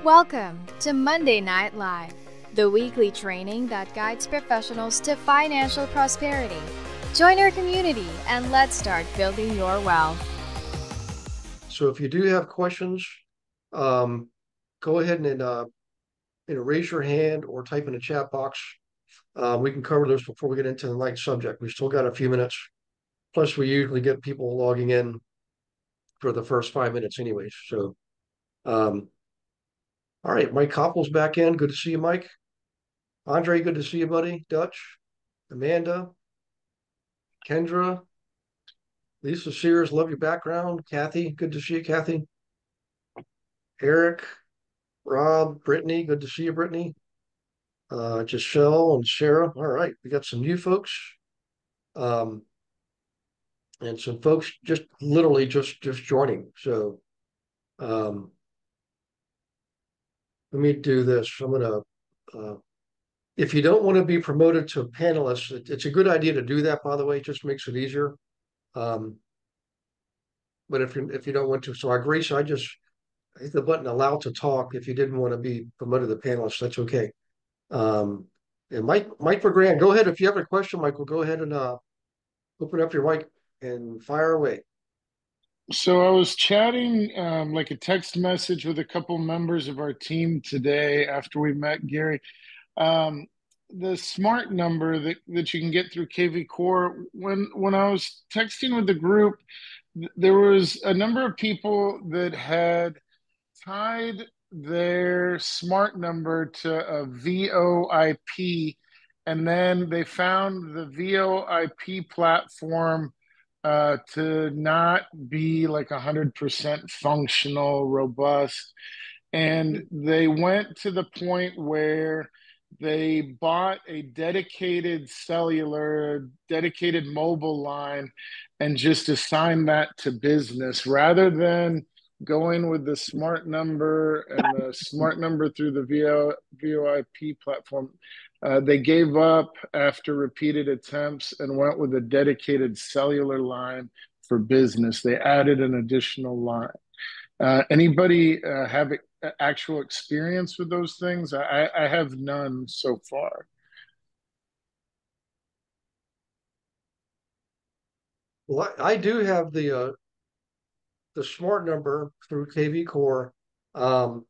Welcome to Monday Night Live, the weekly training that guides professionals to financial prosperity. Join our community and let's start building your wealth. So if you do have questions, go ahead and raise your hand or type in the chat box. We can cover those before we get into the next subject. We still got a few minutes. Plus, we usually get people logging in for the first 5 minutes anyways. So, all right, Mike Koppel's back in. Good to see you, Mike. Andre, good to see you, buddy. Dutch, Amanda, Kendra, Lisa Sears, love your background. Kathy, good to see you, Kathy. Eric, Rob, Brittany, good to see you, Brittany. Giselle and Sarah. All right, we got some new folks, and some folks just literally just joining. So, let me do this. I'm gonna. If you don't want to be promoted to a panelist, it's a good idea to do that. By the way, it just makes it easier. Um, but if you don't want to, so Grace, I just hit the button allow to talk. If you didn't want to be promoted to panelist, that's okay. And Mike Vergran, go ahead. If you have a question, Michael, go ahead and open up your mic and fire away. So I was chatting like a text message with a couple members of our team today after we met Gary. The smart number that you can get through KV Core, when I was texting with the group, there was a number of people that had tied their smart number to a VOIP, and then they found the VOIP platform to not be like 100% functional, robust. And they went to the point where they bought a dedicated cellular, dedicated mobile line, and just assigned that to business rather than going with the smart number and the smart number through the VoIP platform. They gave up after repeated attempts and went with a dedicated cellular line for business. They added an additional line. Anybody have actual experience with those things? I have none so far. Well, I do have the smart number through KV Core, and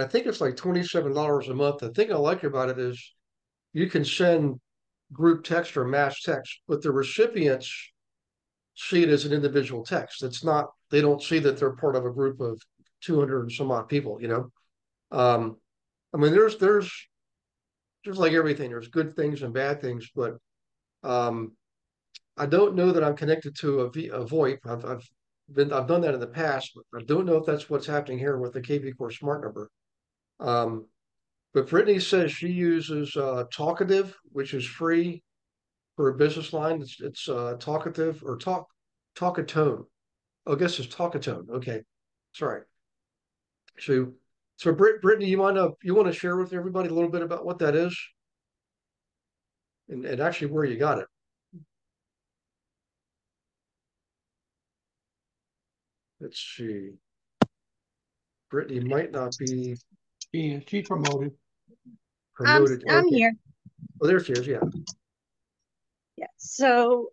I think it's like $27 a month. The thing I like about it is you can send group text or mass text, but the recipients see it as an individual text. It's not, they don't see that they're part of a group of 200 and some odd people, you know? I mean, there's just like everything, there's good things and bad things, but I don't know that I'm connected to a VoIP. I've done that in the past, but I don't know if that's what's happening here with the KV Core smart number. But Brittany says she uses Talkative, which is free for a business line. It's Talkative or Talkatone. Oh, I guess it's Talkatone. Okay, sorry. So Brittany, you want to share with everybody a little bit about what that is, and actually where you got it. Let's see. Brittany might not be. She's promoted. Promoted. I'm Okay. here. Oh, there she is. Yeah. Yeah. So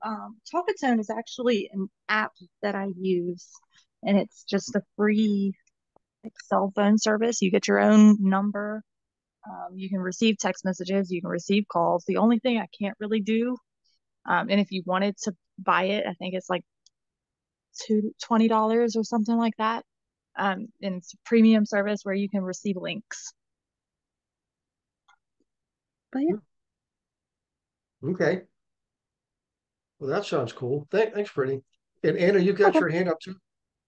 Talkatone is actually an app that I use, and it's just a free cell phone service. You get your own number. You can receive text messages. You can receive calls. The only thing I can't really do, and if you wanted to buy it, I think it's like $20 or something like that. And it's a premium service where you can receive links. But yeah. Okay. Well, that sounds cool. Thanks, Brittany. And Anna, you got your hand up too.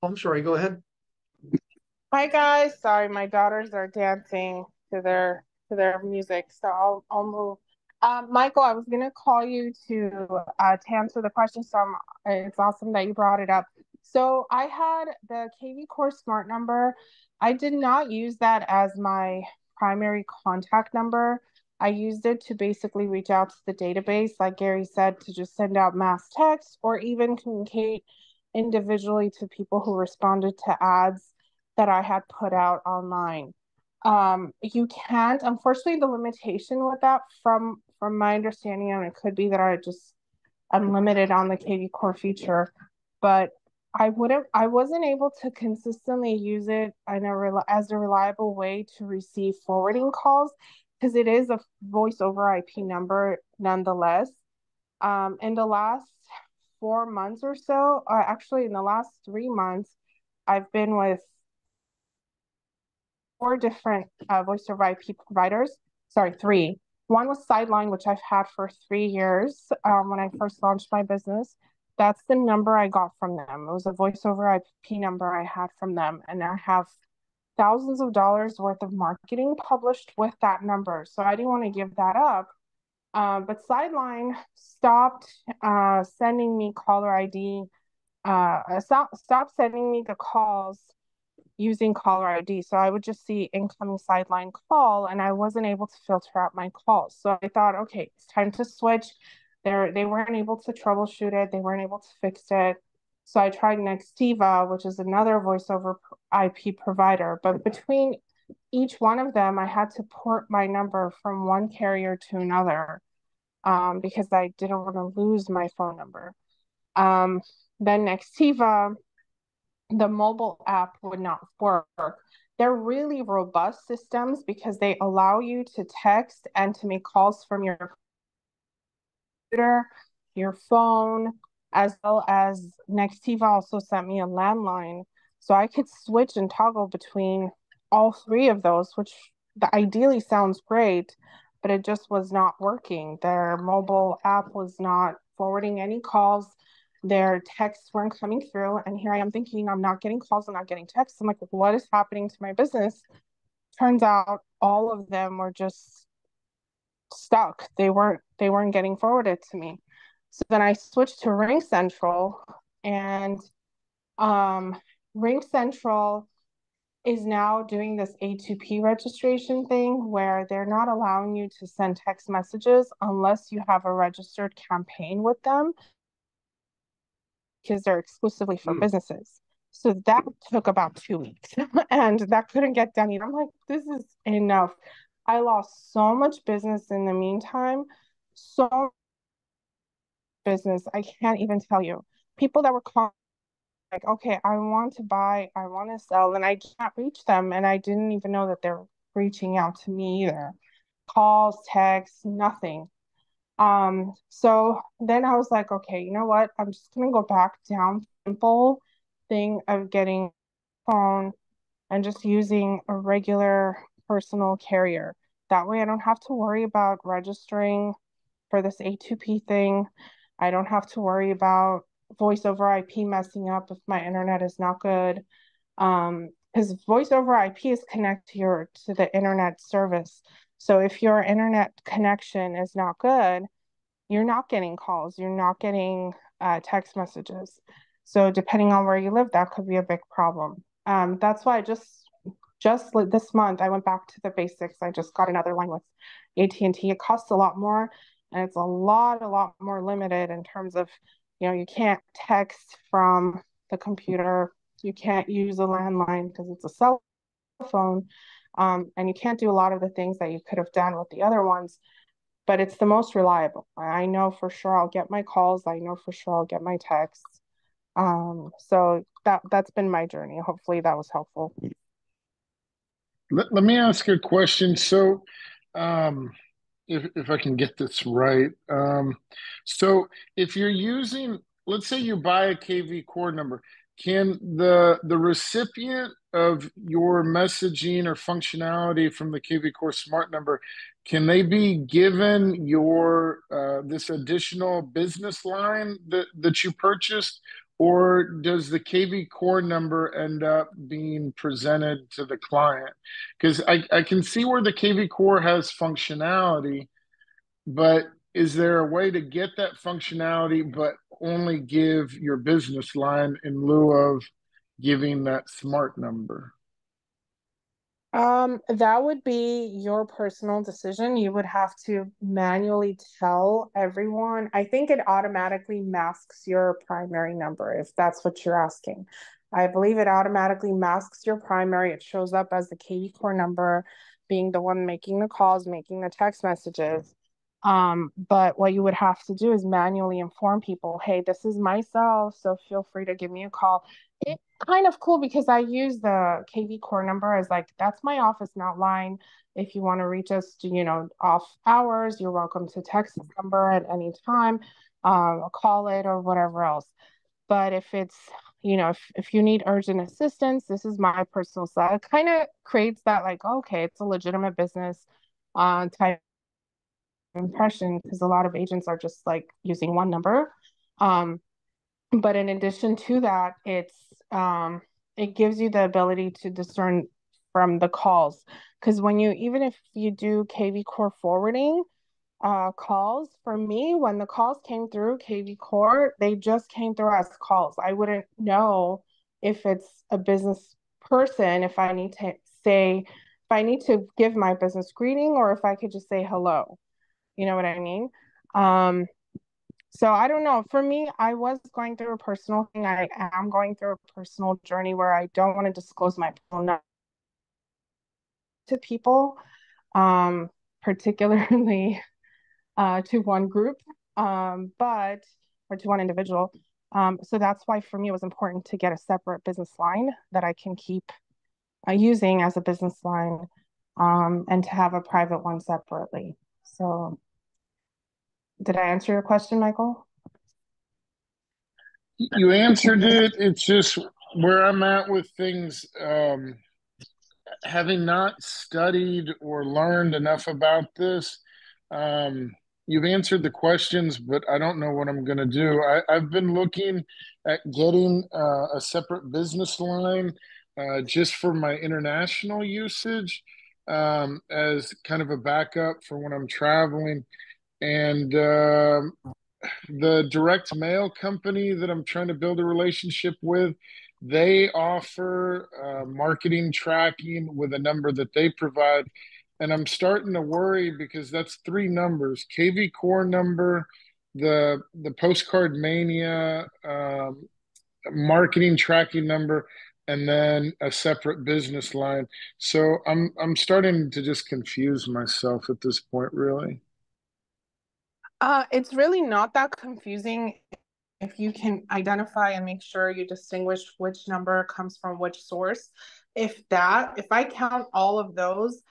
Oh, I'm sorry. Go ahead. Hi guys, sorry, my daughters are dancing to their music, so I'll move. Michael, I was gonna call you to answer the question. It's awesome that you brought it up. So I had the KV Core Smart number. I did not use that as my primary contact number. I used it to basically reach out to the database, like Gary said, to just send out mass text or even communicate individually to people who responded to ads. that I had put out online. You can't, unfortunately, the limitation with that from my understanding, and it could be that I'm limited on the KV Core feature, but I wasn't able to consistently use it as a reliable way to receive forwarding calls, because it is a voice over IP number nonetheless. In the last 4 months or so, or actually in the last 3 months, I've been with 4 different voice over IP providers. Sorry, 3. One was Sideline, which I've had for 3 years when I first launched my business. That's the number I got from them. It was a voice over IP number I had from them. And I have thousands of dollars worth of marketing published with that number. So I didn't want to give that up. But Sideline stopped sending me caller ID, stopped sending me the calls using caller ID. So I would just see incoming Sideline call, and I wasn't able to filter out my calls. So I thought, okay, it's time to switch. They weren't able to troubleshoot it. They weren't able to fix it. So I tried Nextiva, which is another voice over IP provider. But between each one of them, I had to port my number from one carrier to another because I didn't want to lose my phone number. Then Nextiva, the mobile app would not work. They're really robust systems because they allow you to text and to make calls from your computer, your phone, as well as Nextiva also sent me a landline. So I could switch and toggle between all 3 of those, which ideally sounds great, but it just was not working. Their mobile app was not forwarding any calls. Their texts weren't coming through. And here I am thinking, I'm not getting calls, I'm not getting texts. I'm like, what is happening to my business? Turns out all of them were just stuck. They weren't getting forwarded to me. So then I switched to Ring Central, and Ring Central is now doing this A2P registration thing where they're not allowing you to send text messages unless you have a registered campaign with them, because they're exclusively for businesses. So that took about 2 weeks and that couldn't get done. I'm like, this is enough. I lost so much business in the meantime. So business, I can't even tell you. People that were calling like, okay, I want to buy, I want to sell, and I can't reach them. And I didn't even know that they're reaching out to me either. Calls, texts, nothing. So then I was like, okay, you know what? I'm just gonna go back down simple thing of getting phone and just using a regular personal carrier. That way I don't have to worry about registering for this A2P thing. I don't have to worry about voice over IP messing up if my internet is not good. Because voice over IP is connected to the internet service. So if your internet connection is not good, you're not getting calls, you're not getting text messages. So depending on where you live, that could be a big problem. That's why I just this month, I went back to the basics. I just got another line with AT&T. It costs a lot more, and it's a lot more limited in terms of, you can't text from the computer. You can't use a landline because it's a cell phone. And you can't do a lot of the things that you could have done with the other ones, but it's the most reliable. I know for sure I'll get my calls. I know for sure I'll get my texts. So that's been my journey. Hopefully that was helpful. Let me ask a question. So, if I can get this right, so if you're using, let's say you buy a KV core number, can the recipient of your messaging or functionality from the KV core smart number, can they be given your this additional business line that you purchased? Or does the KV core number end up being presented to the client? Because I can see where the KV core has functionality, but is there a way to get that functionality but only give your business line in lieu of giving that smart number? That would be your personal decision. You would have to manually tell everyone. I think it automatically masks your primary number if that's what you're asking. I believe it automatically masks your primary. It shows up as the KV core number, being the one making the calls, making the text messages. But what you would have to do is manually inform people, hey, this is myself, so feel free to give me a call. It's kind of cool because I use the KV core number as like, that's my office, not line. If you want to reach us to, off hours, you're welcome to text this number at any time, call it or whatever else. But if it's, if you need urgent assistance, this is my personal side. It kind of creates that like, okay, it's a legitimate business type impression, because a lot of agents are just like using one number. But in addition to that, it gives you the ability to discern from the calls. Because even if you do KV core forwarding calls, for me, when the calls came through KV core, they just came through as calls. I wouldn't know if it's a business person, if I need to give my business greeting, or if I could just say hello. You know what I mean? So I don't know. For me, I was going through a personal thing. I am going through a personal journey where I don't want to disclose my phone to people, particularly to one group, or to one individual. So that's why for me it was important to get a separate business line that I can keep using as a business line, and to have a private one separately. So did I answer your question, Michael? You answered it. It's just where I'm at with things. Having not studied or learned enough about this, you've answered the questions, but I don't know what I'm going to do. I've been looking at getting a separate business line just for my international usage, as kind of a backup for when I'm traveling. And the direct mail company that I'm trying to build a relationship with, they offer marketing tracking with a number that they provide. And I'm starting to worry because that's three numbers: KV core number, the postcard mania marketing tracking number, and then a separate business line. So I'm starting to just confuse myself at this point, really. It's really not that confusing if you can identify and make sure you distinguish which number comes from which source. If I count all of those,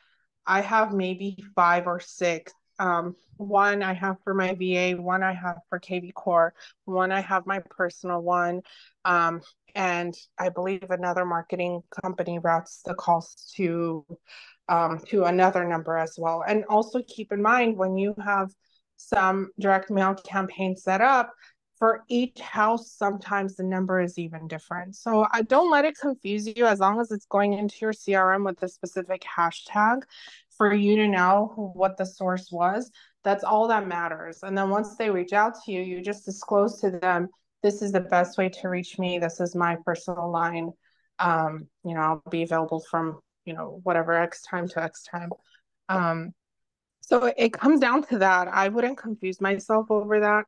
I have maybe 5 or 6. One I have for my VA, one I have for KV Core, one I have my personal one, and I believe another marketing company routes the calls to another number as well. And also keep in mind, when you have some direct mail campaigns set up, for each house, sometimes the number is even different. So I don't let it confuse you, as long as it's going into your CRM with a specific hashtag for you to know what the source was. That's all that matters. And then once they reach out to you, you just disclose to them, this is the best way to reach me. This is my personal line. I'll be available from, whatever X time to X time. So it comes down to that. I wouldn't confuse myself over that.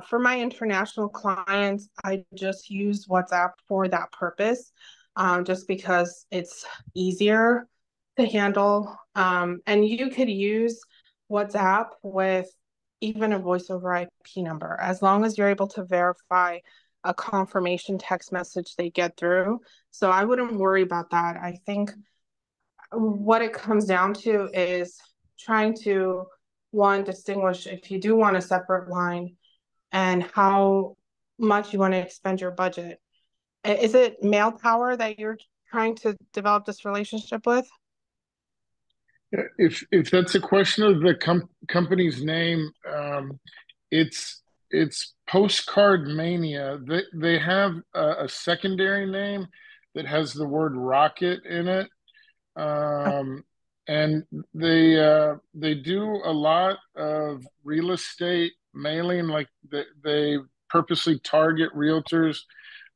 For my international clients, I just use WhatsApp for that purpose, just because it's easier to handle. And you could use WhatsApp with even a voice over IP number, as long as you're able to verify a confirmation text message they get through. So I wouldn't worry about that. I think what it comes down to is trying to, one, distinguish if you do want a separate line and how much you want to expend your budget. Is it Mail Power that you're trying to develop this relationship with? If that's a question of the company's name, it's Postcard Mania. They have a secondary name that has the word rocket in it. And they do a lot of real estate mailing, like they purposely target realtors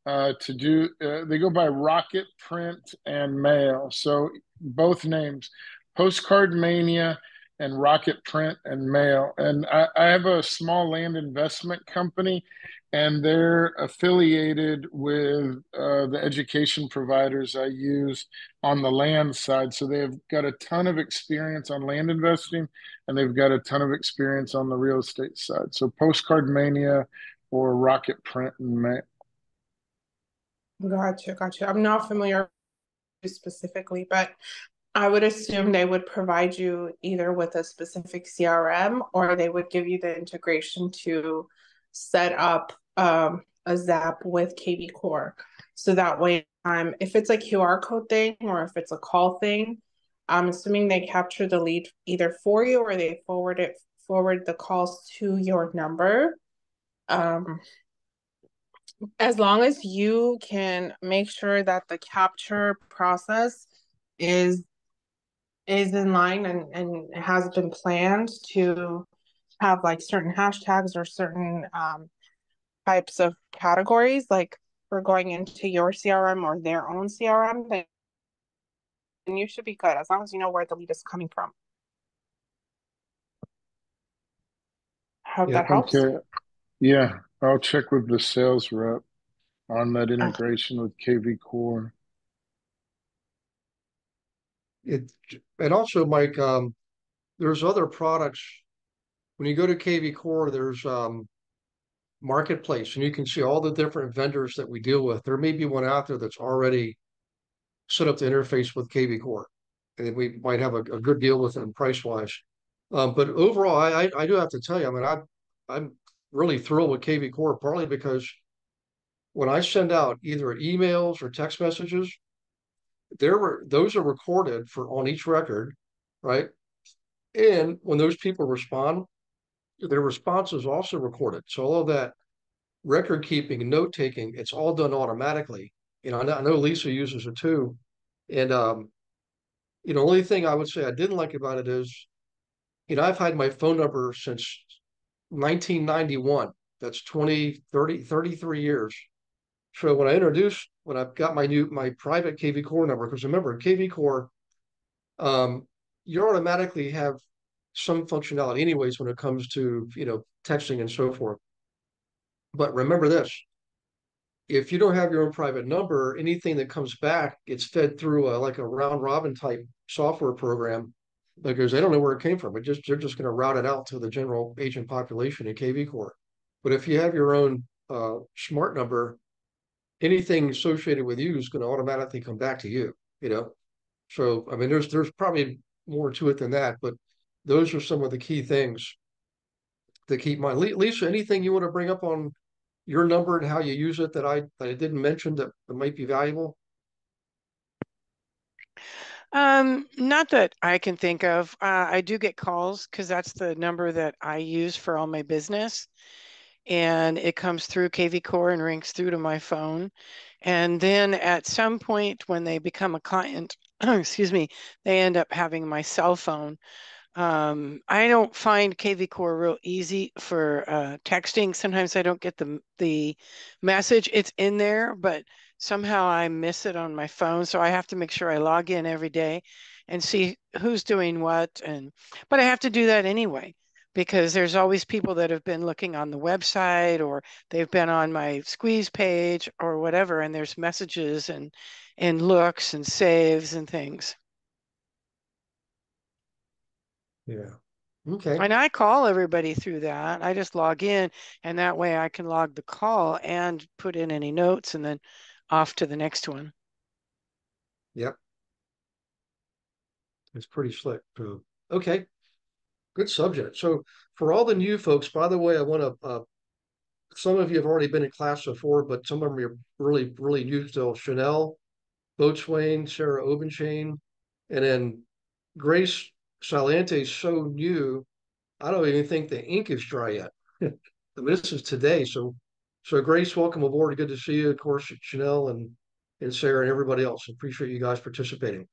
to do. They go by Rocket Print and Mail, so both names, Postcard Mania. and Rocket Print and Mail. And I have a small land investment company, and they're affiliated with the education providers I use on the land side. So they've got a ton of experience on land investing, and they've got a ton of experience on the real estate side. So Postcard Mania or Rocket Print and Mail. Gotcha. I'm not familiar specifically, but I would assume they would provide you either with a specific CRM or they would give you the integration to set up a Zap with KV Core. So that way, if it's a QR code thing or if it's a call thing, I'm assuming they capture the lead either for you or they forward the calls to your number. As long as you can make sure that the capture process is in line and has been planned to have like certain hashtags or certain types of categories, like for going into your CRM or their own CRM, then you should be good as long as you know where the lead is coming from. Hope that helps. Okay. Yeah, I'll check with the sales rep on that integration with KV Core. And also, Mike, there's other products. When you go to KV Core, there's Marketplace, and you can see all the different vendors that we deal with. There may be one out there that's already set up to interface with KV Core, and we might have a good deal with them price wise. But overall, I do have to tell you, I mean, I'm really thrilled with KV Core, partly because when I send out either emails or text messages, those are recorded for on each record, right? And when those people respond, their response is also recorded. So all of that record keeping and note taking, it's all done automatically. You know, I know Lisa uses it too. And you know, only thing I would say I didn't like about it is, you know, I've had my phone number since 1991. That's 33 years. So when I got my private KV Core number, because remember, KV Core, you automatically have some functionality anyways when it comes to, you know, texting and so forth. But remember this, if you don't have your own private number, anything that comes back gets fed through like a round robin type software program because they don't know where it came from. They're just going to route it out to the general agent population in KV Core. But if you have your own smart number, anything associated with you is going to automatically come back to you, you know? So, I mean, there's probably more to it than that, but those are some of the key things to keep in mind. Lisa, anything you want to bring up on your number and how you use it that I didn't mention that might be valuable? Not that I can think of. I do get calls because that's the number that I use for all my business. And it comes through KV Core and rings through to my phone. And then at some point when they become a client, excuse me, they end up having my cell phone. I don't find KV Core real easy for texting. Sometimes I don't get the message. It's in there, but somehow I miss it on my phone. So I have to make sure I log in every day and see who's doing what. But I have to do that anyway, because there's always people that have been looking on the website or they've been on my squeeze page or whatever, and there's messages and looks and saves and things. Yeah. Okay. And I call everybody through that. I just log in, and that way I can log the call and put in any notes and then off to the next one. Yep. It's pretty slick too. Okay. Good subject. So for all the new folks, by the way, I want to, some of you have already been in class before, but some of them are really, really new still. Chanel, Boatswain, Sarah Obenchain, and then Grace Salante is so new, I don't even think the ink is dry yet. I mean, this is today. So Grace, welcome aboard. Good to see you. Of course, Chanel and Sarah and everybody else. Appreciate you guys participating.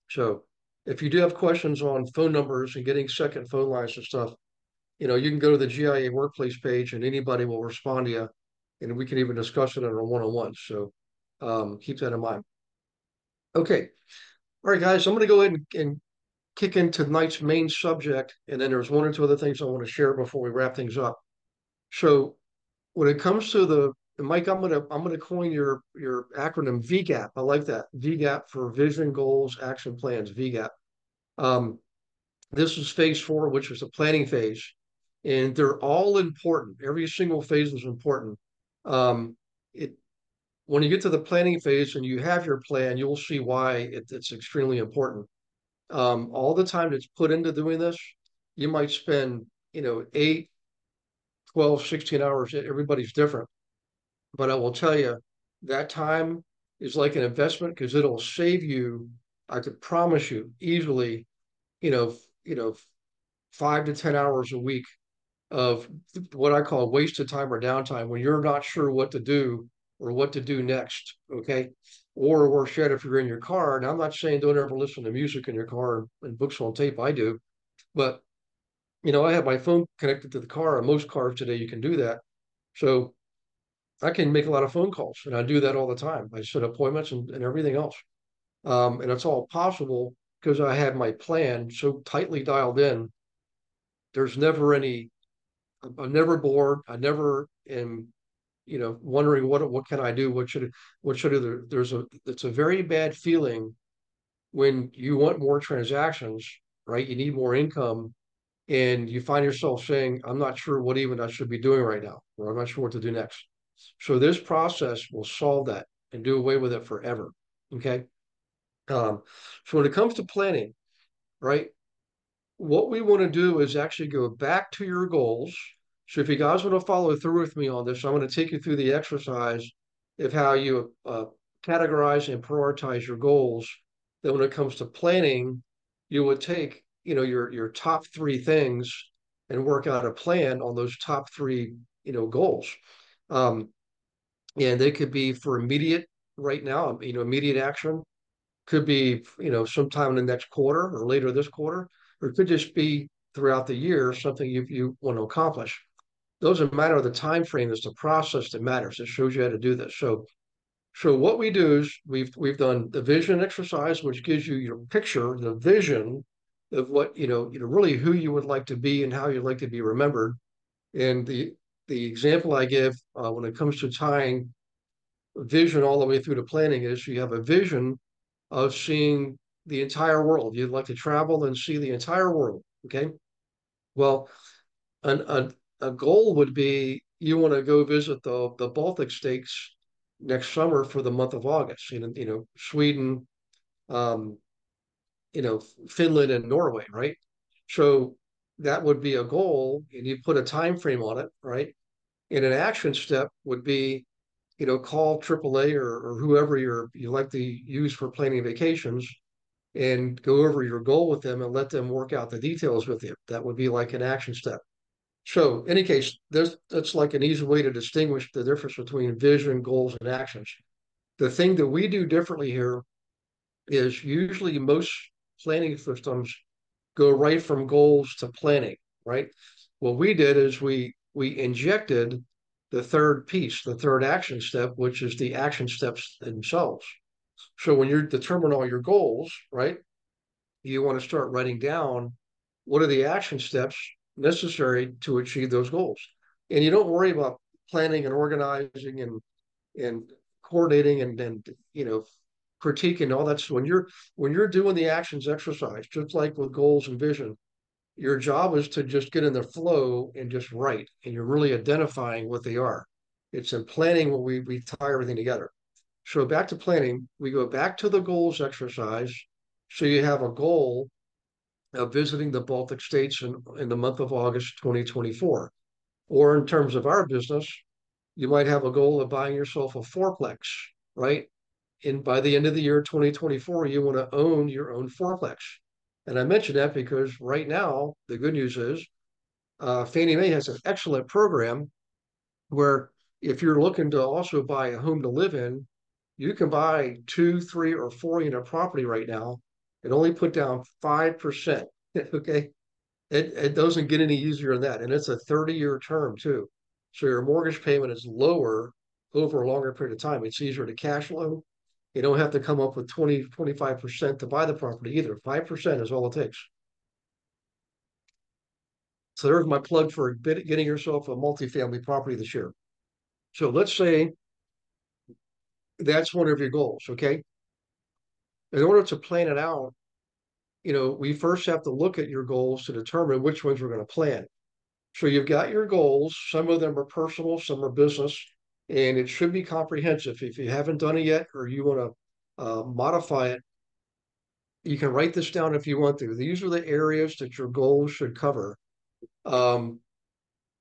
So if you do have questions on phone numbers and getting second phone lines and stuff, you know, you can go to the GIA workplace page and anybody will respond to you. And we can even discuss it on a one-on-one. So keep that in mind. Okay. All right, guys, I'm going to go ahead and kick into tonight's main subject, and then there's one or two other things I want to share before we wrap things up. So when it comes to the Mike, I'm gonna coin your acronym VGAP. I like that. VGAP for Vision, Goals, Action Plans. VGAP. Um, this is phase 4, which is the planning phase, and they're all important. Every single phase is important. It When you get to the planning phase and you have your plan, you'll see why it's extremely important. All the time that's put into doing this, you might spend 8, 12, 16 hours. Everybody's different. But I will tell you, that time is like an investment because it'll save you, I could promise you, easily, you know, 5 to 10 hours a week of what I call wasted time or downtime when you're not sure what to do or what to do next. Okay. Or worse yet, if you're in your car, and I'm not saying don't ever listen to music in your car and books on tape, I do, but I have my phone connected to the car, and most cars today you can do that. So I can make a lot of phone calls, and I do that all the time. I set appointments and everything else. And it's all possible because I have my plan so tightly dialed in. There's never I'm never bored. I never am, wondering what can I do? What should I do? It's a very bad feeling when you want more transactions, right? You need more income, and you find yourself saying, I'm not sure what even I should be doing right now, or I'm not sure what to do next. So this process will solve that and do away with it forever. Okay. So when it comes to planning, right, what we want to do is actually go back to your goals. So if you guys want to follow through with me on this, I'm going to take you through the exercise of how you categorize and prioritize your goals. Then when it comes to planning, you would take, your top 3 things and work out a plan on those top 3, goals. And they could be for immediate right now, immediate action. Could be, sometime in the next quarter or later this quarter, or it could just be throughout the year, something you want to accomplish. Doesn't matter the time frame, it's the process that matters. It shows you how to do this. So what we do is we've done the vision exercise, which gives you your picture, the vision of what, really who you would like to be and how you'd like to be remembered. And the example I give when it comes to tying vision all the way through to planning is you have a vision of seeing the entire world. You'd like to travel and see the entire world. Okay. Well, a goal would be you want to go visit the Baltic states next summer for the month of August. Sweden, um, Finland and Norway, right? So that would be a goal, and you put a time frame on it, right? And an action step would be, call AAA or whoever you like to use for planning vacations and go over your goal with them and let them work out the details with you. That would be like an action step. So, in any case, that's like an easy way to distinguish the difference between vision, goals, and actions. The thing that we do differently here is usually most planning systems go right from goals to planning, right? What we did is we injected the third piece, the third action step, which is the action steps themselves. So when you're determining all your goals, right, you want to start writing down what are the action steps necessary to achieve those goals. And you don't worry about planning and organizing and coordinating and critiquing all that. So when you're doing the actions exercise, just like with goals and vision, your job is to just get in the flow and just write, and you're really identifying what they are. It's in planning when we tie everything together. So back to planning, we go back to the goals exercise. So you have a goal of visiting the Baltic states in the month of August 2024. Or in terms of our business, you might have a goal of buying yourself a fourplex, right? And by the end of the year 2024, you want to own your own fourplex. And I mention that because right now, the good news is Fannie Mae has an excellent program where if you're looking to also buy a home to live in, you can buy 2, 3, or 4 unit property right now and only put down 5%. Okay. It doesn't get any easier than that. And it's a 30-year term too. So your mortgage payment is lower over a longer period of time. It's easier to cash flow. You don't have to come up with 20, 25% to buy the property either. 5% is all it takes. So there's my plug for getting yourself a multifamily property this year. So let's say that's one of your goals, okay? In order to plan it out, we first have to look at your goals to determine which ones we're going to plan. So you've got your goals. Some of them are personal, some are business, and it should be comprehensive. If you haven't done it yet or you want to modify it, you can write this down if you want to. These are the areas that your goals should cover.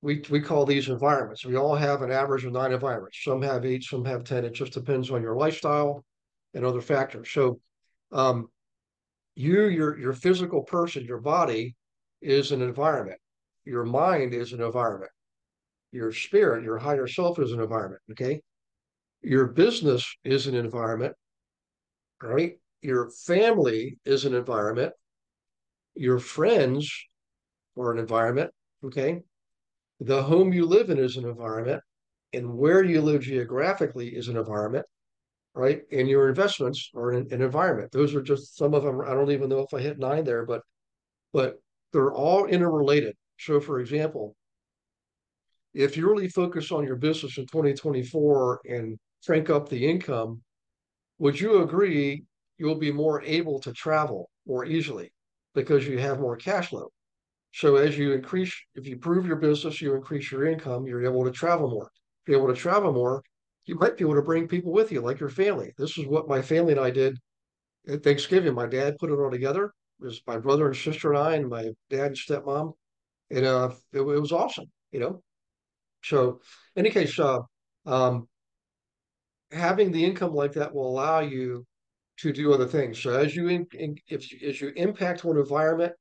We call these environments. We all have an average of 9 environments. Some have 8, some have 10. It just depends on your lifestyle and other factors. So your physical person, your body is an environment. Your mind is an environment. Your spirit, your higher self is an environment, okay? Your business is an environment, right? Your family is an environment. Your friends are an environment, okay? The home you live in is an environment, and where you live geographically is an environment, right? And your investments are an environment. Those are just some of them. I don't even know if I hit 9 there, but they're all interrelated. So, for example, if you really focus on your business in 2024 and crank up the income, would you agree you'll be more able to travel more easily because you have more cash flow? So as you increase, if you prove your business, you increase your income, you're able to travel more. If you're able to travel more, you might be able to bring people with you, like your family. This is what my family and I did at Thanksgiving. My dad put it all together. It was my brother and sister and I, and my dad and stepmom. And it was awesome, So, in any case, um, having the income like that will allow you to do other things. So, as you impact one environment,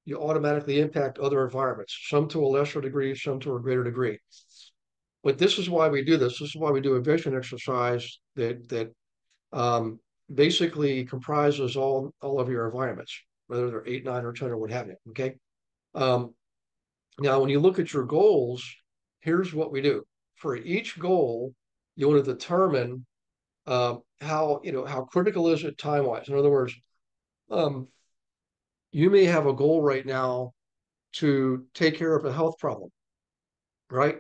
you automatically impact other environments, some to a lesser degree, some to a greater degree. But this is why we do this. This is why we do a vision exercise that basically comprises all of your environments, whether they're 8, 9, or 10, or what have you. Okay. Now, when you look at your goals, here's what we do. For each goal, you want to determine how critical is it time-wise. In other words, you may have a goal right now to take care of a health problem, right?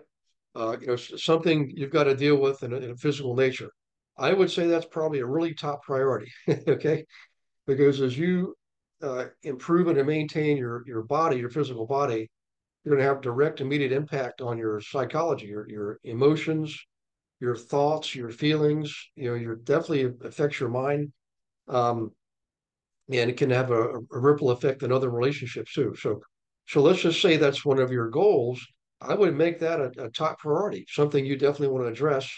Something you've got to deal with in a physical nature. I would say that's probably a really top priority, okay? Because as you improve and maintain your body, your physical body, you're going to have direct, immediate impact on your psychology, your emotions, your thoughts, your feelings. You're definitely affects your mind, and it can have a ripple effect in other relationships too. So let's just say that's one of your goals. I would make that a top priority, something you definitely want to address.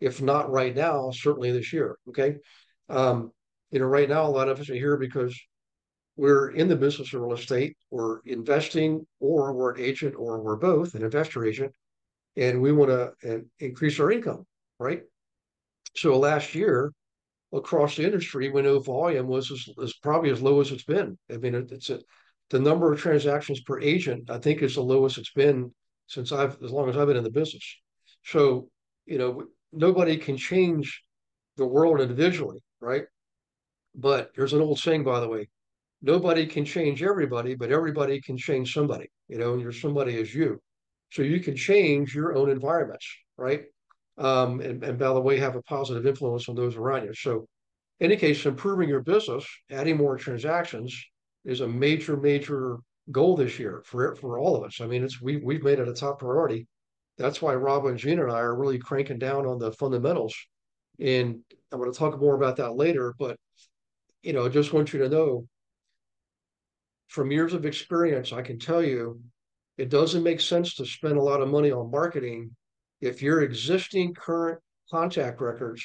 If not right now, certainly this year. Okay. Right now, a lot of us are here because we're in the business of real estate, we're investing, or we're an agent, or we're both an investor agent, and we want to increase our income, right? So last year, across the industry, we know volume was probably as low as it's been. I mean, the number of transactions per agent, I think, is the lowest it's been as long as I've been in the business. So, nobody can change the world individually, right? But there's an old saying, by the way, nobody can change everybody, but everybody can change somebody, and your somebody is you. So you can change your own environments, right? And by the way, have a positive influence on those around you. So in any case, improving your business, adding more transactions is a major, major goal this year for all of us. I mean, we've made it a top priority. That's why Rob and Gina and I are really cranking down on the fundamentals. And I'm going to talk more about that later, but I just want you to know from years of experience, I can tell you it doesn't make sense to spend a lot of money on marketing if your existing current contact records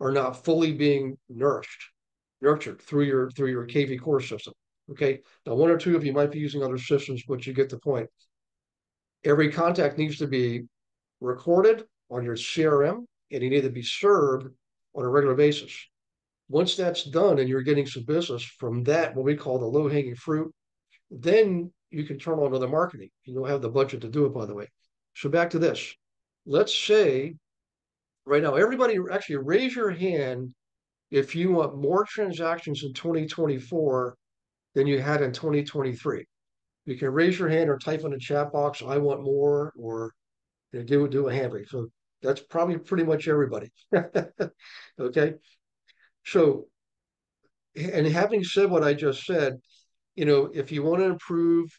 are not fully being nurtured through your KV core system. Okay. Now, one or two of you might be using other systems, but you get the point. Every contact needs to be recorded on your CRM, and you need to be served on a regular basis. Once that's done and you're getting some business from that, what we call the low-hanging fruit, then you can turn on other marketing. You don't have the budget to do it, by the way. So back to this. Let's say right now, everybody actually raise your hand if you want more transactions in 2024 than you had in 2023. You can raise your hand or type in the chat box, I want more, or do a hand raise. So that's probably pretty much everybody. Okay. So, and having said what I just said, if you want to improve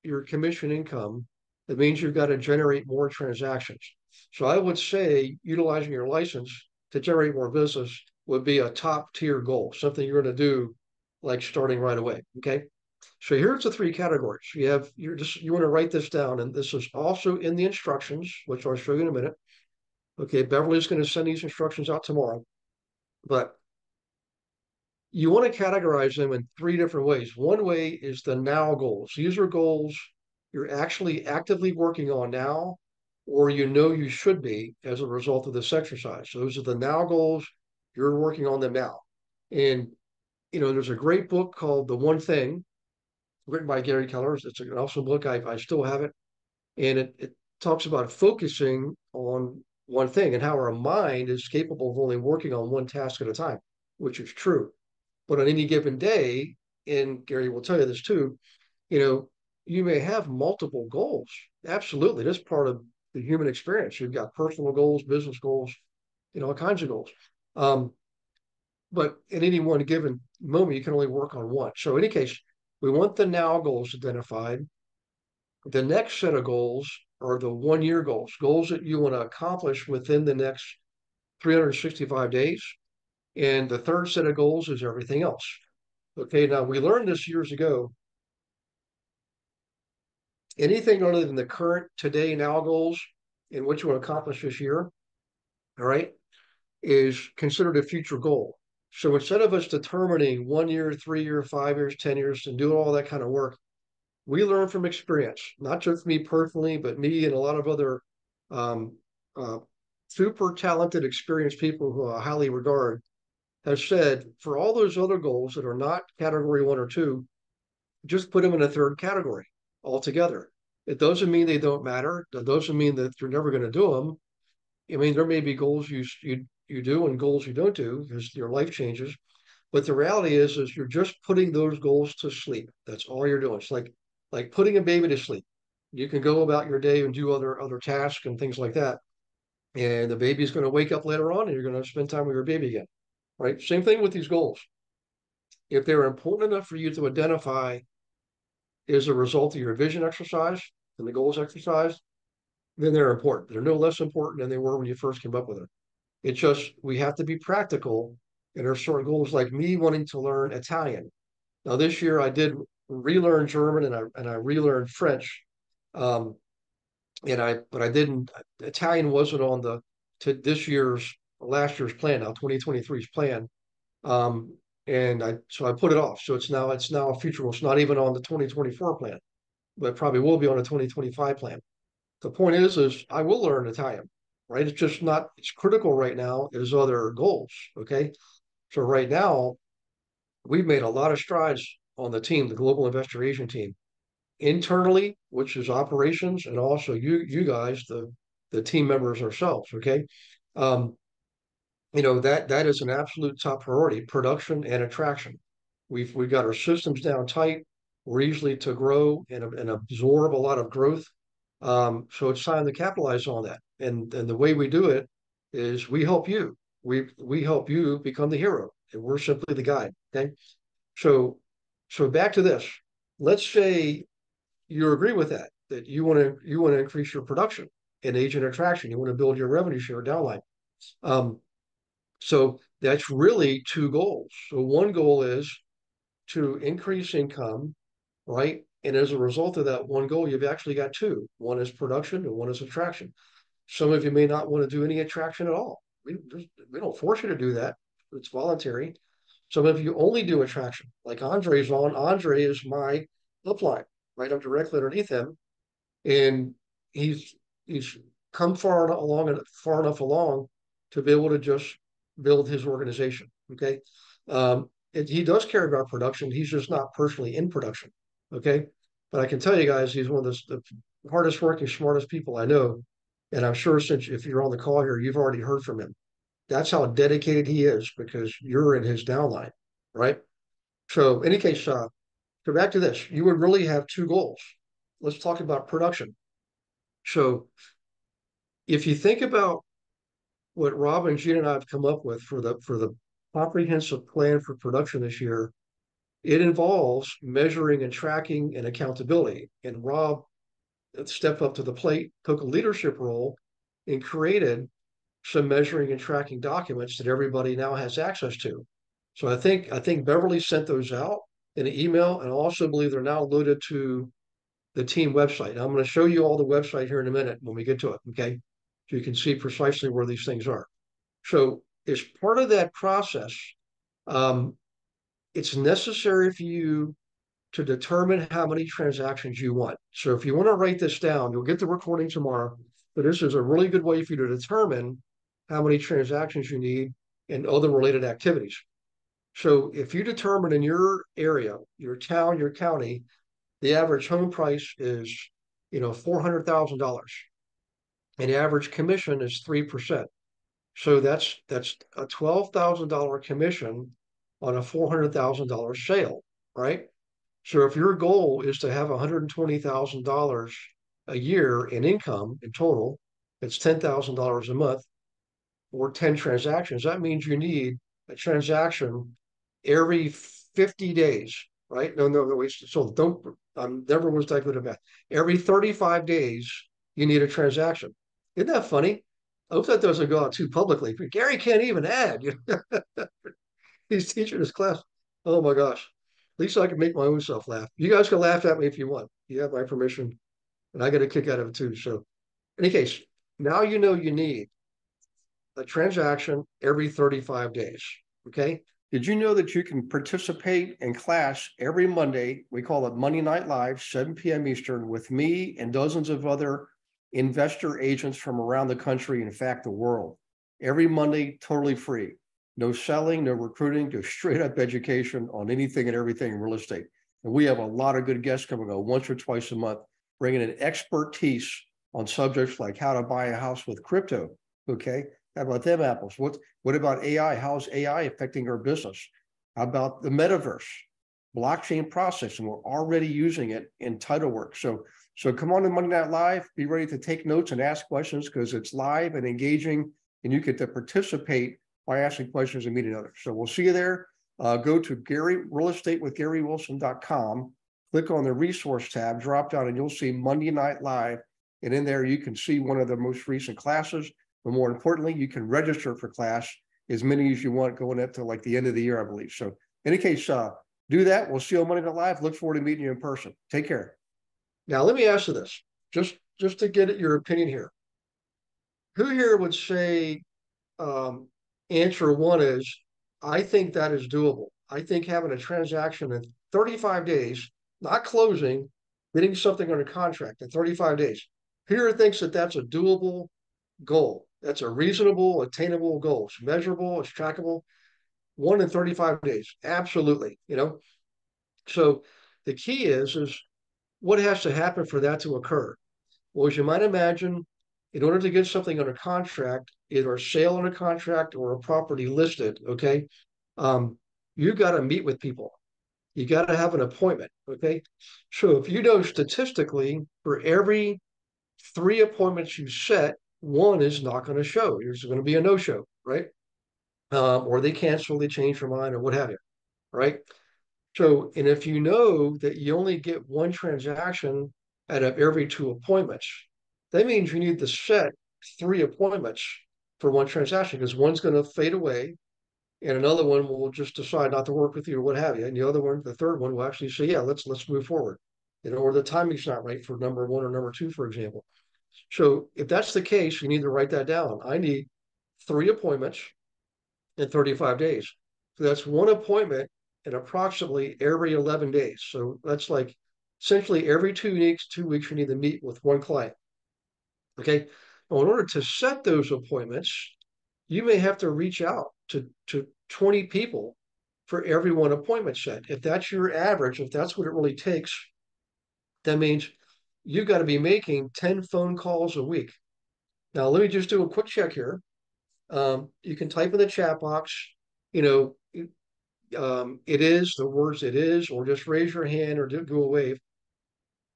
your commission income, it means you've got to generate more transactions. So I would say utilizing your license to generate more business would be a top tier goal, something you're going to do like starting right away. Okay. So here's the three categories. You want to write this down, and this is also in the instructions, which I'll show you in a minute. Okay, Beverly's going to send these instructions out tomorrow, but you want to categorize them in three different ways. One way is the now goals. These are goals you're actually actively working on now, or you should be as a result of this exercise. So those are the now goals. You're working on them now. And, there's a great book called The One Thing, written by Gary Keller. It's an awesome book. I still have it. And it talks about focusing on one thing and how our mind is capable of only working on one task at a time, which is true. But on any given day, and Gary will tell you this too, you may have multiple goals. Absolutely. That's part of the human experience. You've got personal goals, business goals, all kinds of goals. But at any one given moment, you can only work on one. So in any case, we want the now goals identified. The next set of goals are the 1 year goals, goals that you want to accomplish within the next 365 days. And the third set of goals is everything else. Okay, now we learned this years ago. Anything other than the current today now goals and what you want to accomplish this year, all right, is considered a future goal. So instead of us determining 1 year, 3 year, 5 years, 10 years, and doing all that kind of work, we learn from experience, not just me personally, but me and a lot of other um, super talented, experienced people who I highly regard have said for all those other goals that are not category 1 or 2, just put them in a third category altogether. It doesn't mean they don't matter. It doesn't mean that you're never going to do them. I mean, there may be goals you do and goals you don't do as your life changes. But the reality is you're just putting those goals to sleep. That's all you're doing. It's like putting a baby to sleep. You can go about your day and do other tasks and things like that. And the baby's going to wake up later on and you're going to spend time with your baby again. Right? Same thing with these goals. If they're important enough for you to identify as a result of your vision exercise and the goals exercise, then they're important. They're no less important than they were when you first came up with it. It's just we have to be practical. And there are certain goals like me wanting to learn Italian. Now this year I did relearn German and I relearned French. But I didn't, Italian wasn't on last year's plan, now 2023's plan. So I put it off. So it's now a future goal. It's not even on the 2024 plan, but probably will be on the 2025 plan. The point is I will learn Italian, right? It's just not, it's critical right now as other goals. Okay. So right now we've made a lot of strides on the team, the Global Investor Asian team, internally, which is operations, and also you guys, the team members ourselves. Okay. That is an absolute top priority, production and attraction. We've got our systems down tight. We're easily to grow and absorb a lot of growth. So it's time to capitalize on that. And the way we do it is we help you. We help you become the hero, and we're simply the guide. Okay. So back to this. Let's say you agree with that you want to increase your production and agent attraction. You want to build your revenue share downline. So that's really two goals. So one goal is to increase income, right? And as a result of that one goal, you've actually got two. One is production and one is attraction. Some of you may not want to do any attraction at all. We don't force you to do that. It's voluntary. Some of you only do attraction, like Andre's on. Andre is my upline, right? I'm directly underneath him. And he's come far enough along to be able to just build his organization. Okay. He does care about production. He's just not personally in production. Okay. But I can tell you guys, he's one of the hardest working, smartest people I know. And I'm sure if you're on the call here, you've already heard from him. That's how dedicated he is because you're in his downline, right? So, in any case, so back to this, you would really have two goals. Let's talk about production. So, if you think about what Rob and Gene and I have come up with for the comprehensive plan for production this year, it involves measuring and tracking and accountability. And Rob stepped up to the plate, took a leadership role, and created some measuring and tracking documents that everybody now has access to. So I think Beverly sent those out in an email, and I also believe they're now loaded to the team website. Now I'm going to show you all the website here in a minute when we get to it. Okay, so you can see precisely where these things are. So as part of that process, um, it's necessary for you to determine how many transactions you want. So if you want to write this down, you'll get the recording tomorrow, but this is a really good way for you to determine how many transactions you need and other related activities. So if you determine in your area, your town, your county, the average home price is, $400,000 and the average commission is 3%. So that's a $12,000 commission on a $400,000 sale, right? So if your goal is to have $120,000 a year in income in total, it's $10,000 a month or 10 transactions. That means you need a transaction every 50 days, right? No, wait. So don't, I'm never was that good at math. Every 35 days, you need a transaction. Isn't that funny? I hope that doesn't go out too publicly. Gary can't even add. He's teaching his class. Oh my gosh. At least I can make my own self laugh. You guys can laugh at me if you want. You have my permission, and I get a kick out of it too. So, in any case, now you know you need a transaction every 35 days. Okay. Did you know that you can participate in class every Monday? We call it Monday Night Live, 7 p.m. Eastern, with me and dozens of other investor agents from around the country, in fact, the world. Every Monday, totally free. No selling, no recruiting, just straight up education on anything and everything in real estate. And we have a lot of good guests coming on once or twice a month, bringing in expertise on subjects like how to buy a house with crypto. Okay. How about them apples? What about AI? How's AI affecting our business? How about the metaverse, blockchain processing? We're already using it in title work. So come on to Monday Night Live. Be ready to take notes and ask questions because it's live and engaging, and you get to participate by asking questions and meeting others. So we'll see you there. Go to realestatewithgarywilson.com, click on the resource tab, drop down, and you'll see Monday Night Live. And in there, you can see one of the most recent classes. But more importantly, you can register for class as many as you want going up to like the end of the year, I believe. So in any case, do that. We'll see you on Monday Night Live. Look forward to meeting you in person. Take care. Now, let me ask you this, just to get at your opinion here. Who here would say answer one is, I think that is doable. I think having a transaction in 35 days, not closing, getting something under contract in 35 days. Who here thinks that that's a doable goal? That's a reasonable, attainable goal. It's measurable, it's trackable. 1 in 35 days. Absolutely. So the key is what has to happen for that to occur? Well, as you might imagine, in order to get something under contract, either a sale under contract or a property listed, okay, you got to meet with people. You got to have an appointment, okay? So if you know statistically, for every 3 appointments you set, 1 is not going to show. There's going to be a no-show, right? Or they cancel, they change their mind, or what have you, right? So, and if you know that you only get 1 transaction out of every 2 appointments, that means you need to set 3 appointments for 1 transaction because one's going to fade away and another one will just decide not to work with you or what have you. And the other one, the third one will actually say, yeah, let's move forward. Or the timing's not right for number 1 or number 2, for example. So if that's the case, you need to write that down. I need 3 appointments in 35 days. So that's 1 appointment in approximately every 11 days. So that's like essentially every 2 weeks, you need to meet with 1 client. Okay. Now, in order to set those appointments, you may have to reach out to 20 people for every 1 appointment set. If that's your average, if that's what it really takes, that means you've got to be making 10 phone calls a week. Now, let me just do a quick check here. You can type in the chat box, you know, it is, the words it is, or just raise your hand or do a wave.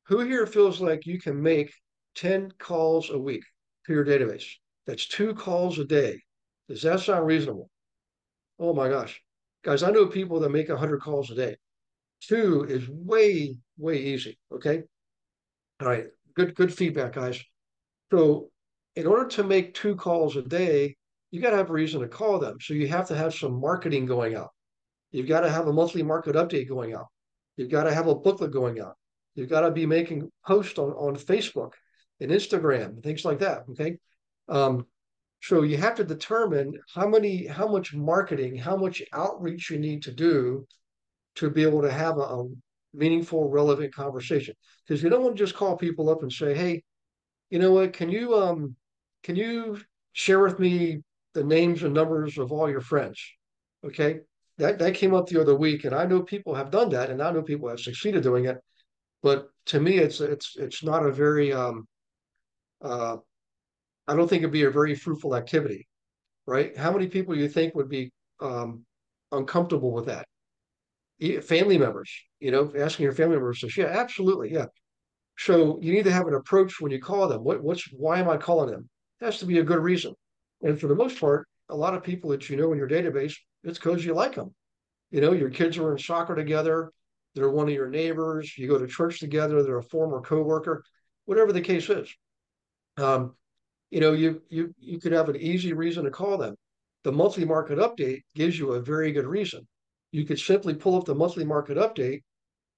Who here feels like you can make 10 calls a week to your database? That's 2 calls a day. Does that sound reasonable? Oh my gosh. Guys, I know people that make 100 calls a day. 2 is way, way easy. Okay. All right. Good feedback, guys. So in order to make 2 calls a day, you got to have a reason to call them. So you have to have some marketing going out. You've got to have a monthly market update going out. You've got to have a booklet going out. You've got to be making posts on Facebook and Instagram, things like that. Okay. So you have to determine how much marketing, how much outreach you need to do to be able to have a meaningful, relevant conversation. Because you don't want to just call people up and say, hey, you know what, can you share with me the names and numbers of all your friends? Okay. That came up the other week, and I know people have done that, and I know people have succeeded doing it. But to me, it's not a very uh, I don't think it'd be a very fruitful activity, right? How many people you think would be uncomfortable with that? Family members, asking your family members, says, yeah, absolutely, yeah. So you need to have an approach when you call them. Why am I calling them? It has to be a good reason. And for the most part, a lot of people that you know in your database, it's because you like them. Your kids are in soccer together. They're one of your neighbors. You go to church together. They're a former coworker, whatever the case is. Um, you could have an easy reason to call them. The monthly market update gives you a very good reason. You could simply pull up the monthly market update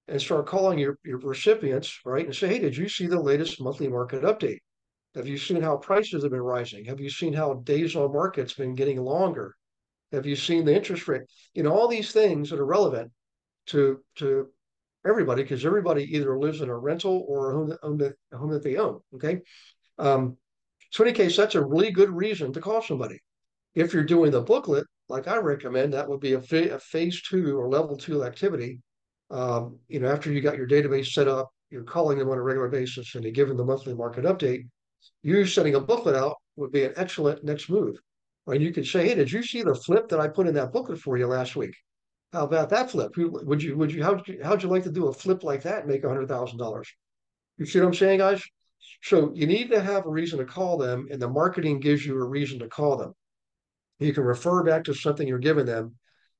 and start calling your recipients, right? And say, hey, did you see the latest monthly market update? Have you seen how prices have been rising? Have you seen how days on market's been getting longer? Have you seen the interest rate? All these things that are relevant to everybody, because everybody either lives in a rental or a home that they own. Okay. So in any case, that's a really good reason to call somebody. If you're doing the booklet, like I recommend, that would be a phase 2 or level 2 activity. After you got your database set up, you're calling them on a regular basis and you give them the monthly market update. You sending a booklet out would be an excellent next move. And you could say, hey, did you see the flip that I put in that booklet for you last week? How about that flip? How'd you like to do a flip like that and make $100,000? You see what I'm saying, guys? So you need to have a reason to call them, and the marketing gives you a reason to call them. You can refer back to something you're giving them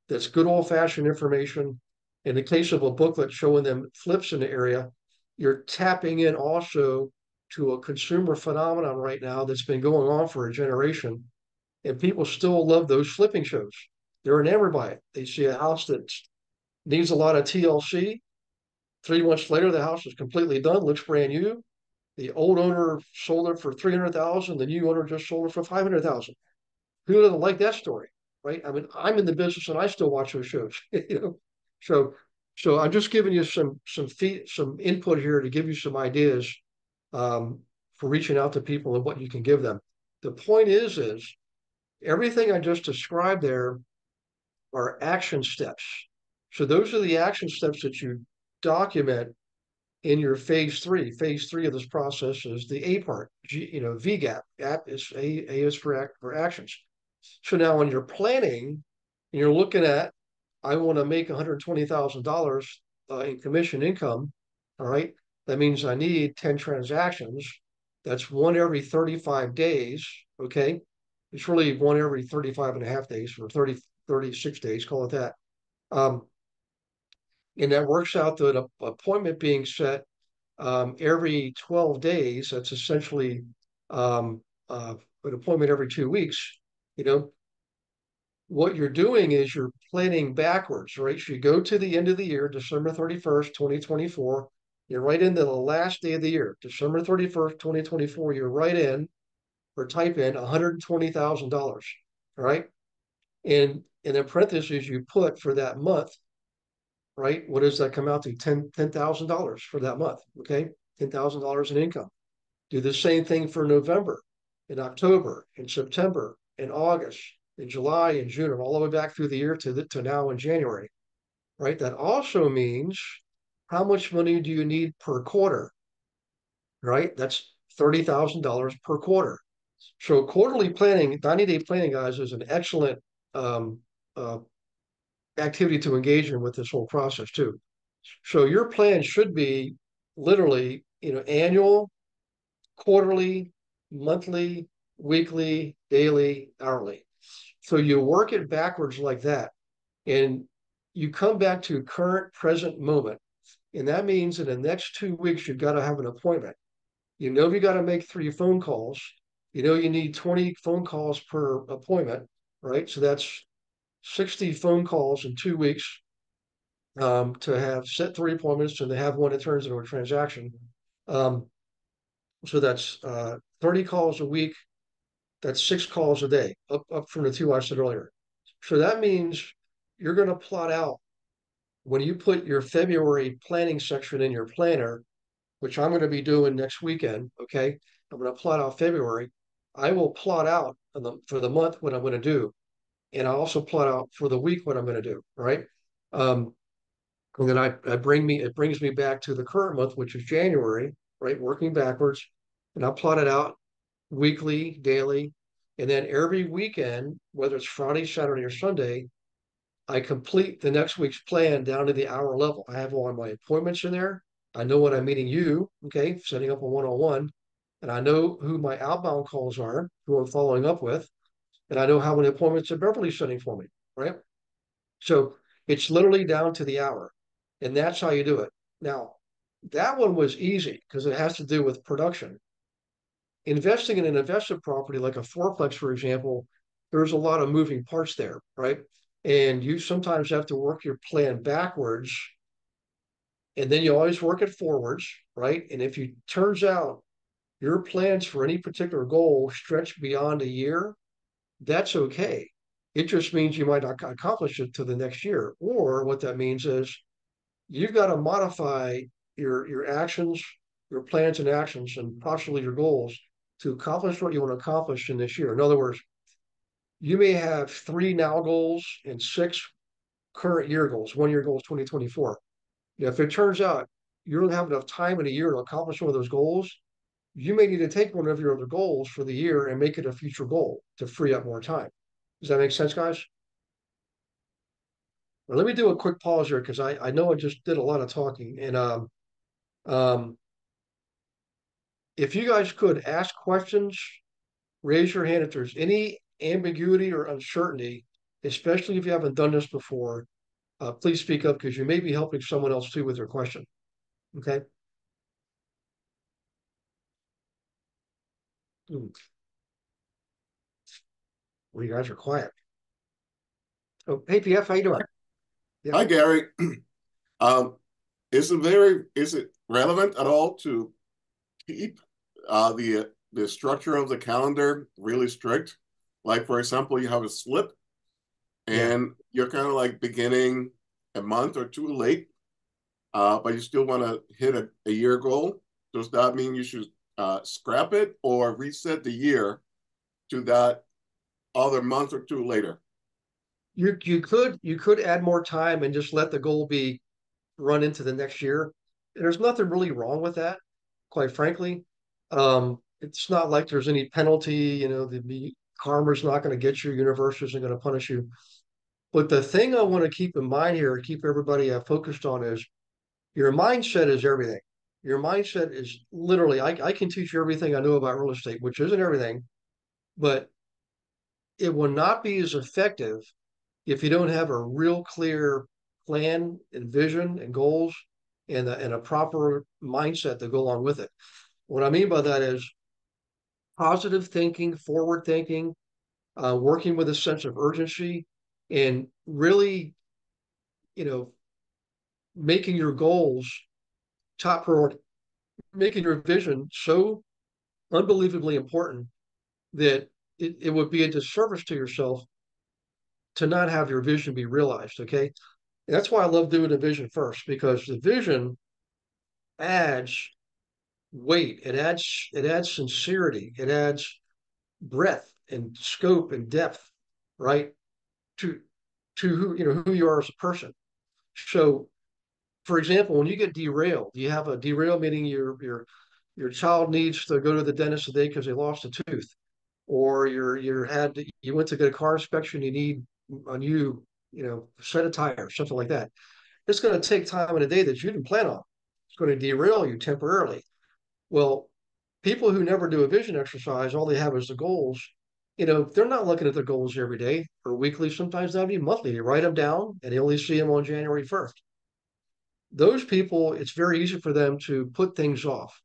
that's good old-fashioned information. In the case of a booklet showing them flips in the area, you're tapping in also to a consumer phenomenon right now that's been going on for a generation, and people still love those flipping shows. They're enamored by it. They see a house that needs a lot of TLC. 3 months later, the house is completely done, looks brand new. The old owner sold it for 300,000. The new owner just sold it for 500,000. Who doesn't like that story, right? I mean, I'm in the business and I still watch those shows. So I'm just giving you some input here to give you some ideas for reaching out to people and what you can give them. The point is everything I just described there are action steps. So those are the action steps that you document in your phase 3. Phase 3 of this process is the A part, VGAP. App is A is for actions. So now when you're planning and you're looking at, I want to make $120,000 in commission income, all right, that means I need 10 transactions. That's one every 35 days, okay? It's really one every 35 and a half days, or 36 days, call it that. And that works out to an appointment being set every 12 days. That's essentially an appointment every 2 weeks. What you're doing is you're planning backwards, right? So you go to the end of the year, December 31st, 2024. You're right into the last day of the year, December 31st, 2024. You're right in or type in $120,000, all right? And in parentheses, you put for that month, right? What does that come out to? $10,000 for that month, okay? $10,000 in income. Do the same thing for November, in October, in September, in August, in July, in June, and all the way back through the year to now in January, right? That also means how much money do you need per quarter, right? That's $30,000 per quarter. So quarterly planning, 90-day planning, guys, is an excellent um, uh, activity to engage in with this whole process too. So your plan should be literally, annual, quarterly, monthly, weekly, daily, hourly. So you work it backwards like that. And you come back to current present moment. And that means in the next 2 weeks, you've got to have an appointment. You got to make 3 phone calls. You need 20 phone calls per appointment, right? So that's 60 phone calls in 2 weeks to have set 3 appointments and to have one that turns into a transaction. So that's 30 calls a week. That's 6 calls a day, up from the 2 I said earlier. So that means you're going to plot out when you put your February planning section in your planner, which I'm going to be doing next weekend. Okay. I'm going to plot out February. I will plot out for the month what I'm going to do. And I also plot out for the week what I'm going to do. Right. And then it brings me back to the current month, which is January, right? Working backwards. And I plot it out weekly, daily. And then every weekend, whether it's Friday, Saturday, or Sunday, I complete the next week's plan down to the hour level. I have all my appointments in there. I know when I'm meeting you, okay, setting up a one-on-one, and I know who my outbound calls are, who I'm following up with, and I know how many appointments that Beverly's setting for me, right? So it's literally down to the hour, and that's how you do it. Now, that one was easy because it has to do with production. Investing in an investment property like a fourplex, for example, there's a lot of moving parts there, right? And you sometimes have to work your plan backwards, and then you always work it forwards, right? And if it turns out your plans for any particular goal stretch beyond a year, that's okay. It just means you might not accomplish it to the next year. Or what that means is you've got to modify your actions, your plans and actions, and possibly your goals to accomplish what you want to accomplish in this year. In other words, you may have 3 now goals and 6 current year goals. 1 year goal is 2024. If it turns out you don't have enough time in a year to accomplish one of those goals, you may need to take one of your other goals for the year and make it a future goal to free up more time. Does that make sense, guys? Well, let me do a quick pause here because I know I just did a lot of talking. And um, if you guys could ask questions, raise your hand if there's any ambiguity or uncertainty, especially if you haven't done this before. Please speak up because you may be helping someone else too with their question. Okay. Well, you guys are quiet. Oh, hey, PF, how you doing? Yeah. Hi, Gary. Is it relevant at all to keep the structure of the calendar really strict? Like, for example, you have a slip and you're kind of like beginning a month or 2 late, but you still want to hit a year goal. Does that mean you should scrap it or reset the year to that other month or 2 later? You could add more time and just let the goal be run into the next year. And there's nothing really wrong with that, quite frankly. It's not like there's any penalty, the karma's not going to get you, universe isn't going to punish you. But the thing I want to keep in mind here, keep everybody focused on is your mindset is everything. Your mindset is literally, I can teach you everything I know about real estate, which isn't everything, but it will not be as effective if you don't have a real clear plan and vision and goals and a proper mindset to go along with it. What I mean by that is positive thinking, forward thinking, working with a sense of urgency, and really, making your goals top priority, making your vision so unbelievably important that it would be a disservice to yourself to not have your vision be realized. Okay. And that's why I love doing the vision first, because the vision adds weight, it adds sincerity, it adds breadth and scope and depth, right? To who you are as a person. So, for example, when you get derailed, you have a derail, meaning your child needs to go to the dentist today because they lost a tooth. or you went to get a car inspection, you need a new, set of tires, something like that. It's going to take time in a day that you didn't plan on. It's going to derail you temporarily. Well, people who never do a vision exercise, all they have is the goals. They're not looking at their goals every day or weekly, sometimes not even monthly. They write them down and they only see them on January 1st. Those people, it's very easy for them to put things off.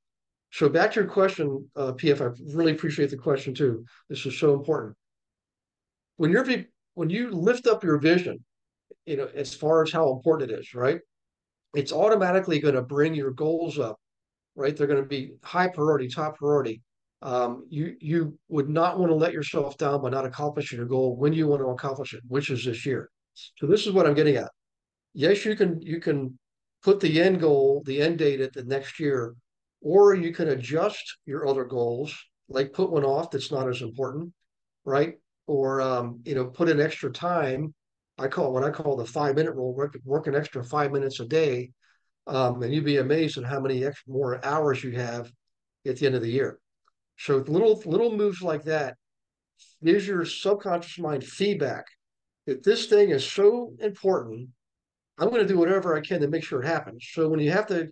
So back to your question, PF, I really appreciate the question too. This is so important. When you lift up your vision, as far as how important it is, right? It's automatically going to bring your goals up, right? They're going to be high priority, top priority. You would not want to let yourself down by not accomplishing your goal when you want to accomplish it, which is this year. So this is what I'm getting at. Yes, you can put the end goal, the end date at the next year, or you can adjust your other goals, like put one off that's not as important, right? Or put in extra time. I call what I call the 5 minute rule. Work an extra 5 minutes a day, and you'd be amazed at how many extra more hours you have at the end of the year. So little moves like that gives your subconscious mind feedback that this thing is so important. I'm going to do whatever I can to make sure it happens. So when you have to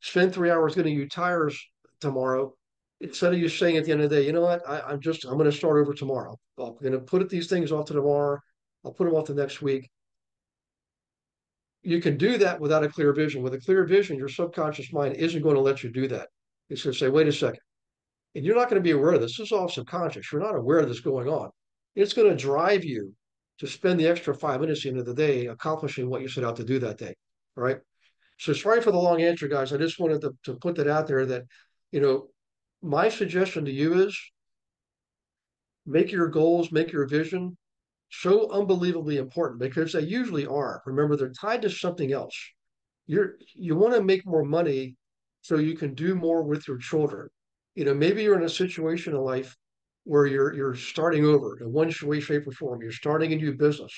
spend 3 hours getting new tires tomorrow, instead of you saying at the end of the day, you know what, I'm going to start over tomorrow. I'm going to put these things off to tomorrow. I'll put them off to next week. You can do that without a clear vision. With a clear vision, your subconscious mind isn't going to let you do that. It's going to say, wait a second. And you're not going to be aware of this. This is all subconscious. You're not aware of this going on. It's going to drive you to spend the extra 5 minutes at the end of the day accomplishing what you set out to do that day. All right. So sorry for the long answer, guys. I just wanted to put that out there that, my suggestion to you is make your goals, make your vision so unbelievably important because they usually are. Remember, they're tied to something else. You want to make more money so you can do more with your children. Maybe you're in a situation in life where you're starting over in one way, shape, or form. You're starting a new business.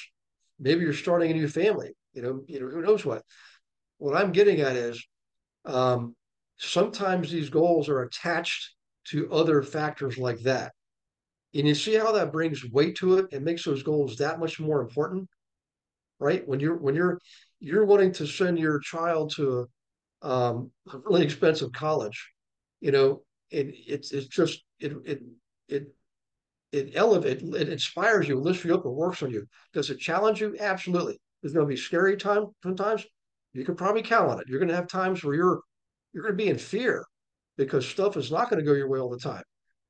Maybe you're starting a new family. Who knows what? What I'm getting at is sometimes these goals are attached to other factors like that. And you see how that brings weight to it and makes those goals that much more important, right? When you're wanting to send your child to a really expensive college, it's just it inspires you, lifts you up, it works on you. Does it challenge you? Absolutely. There's going to be scary time sometimes. You can probably count on it. You're going to have times where you're going to be in fear because stuff is not going to go your way all the time.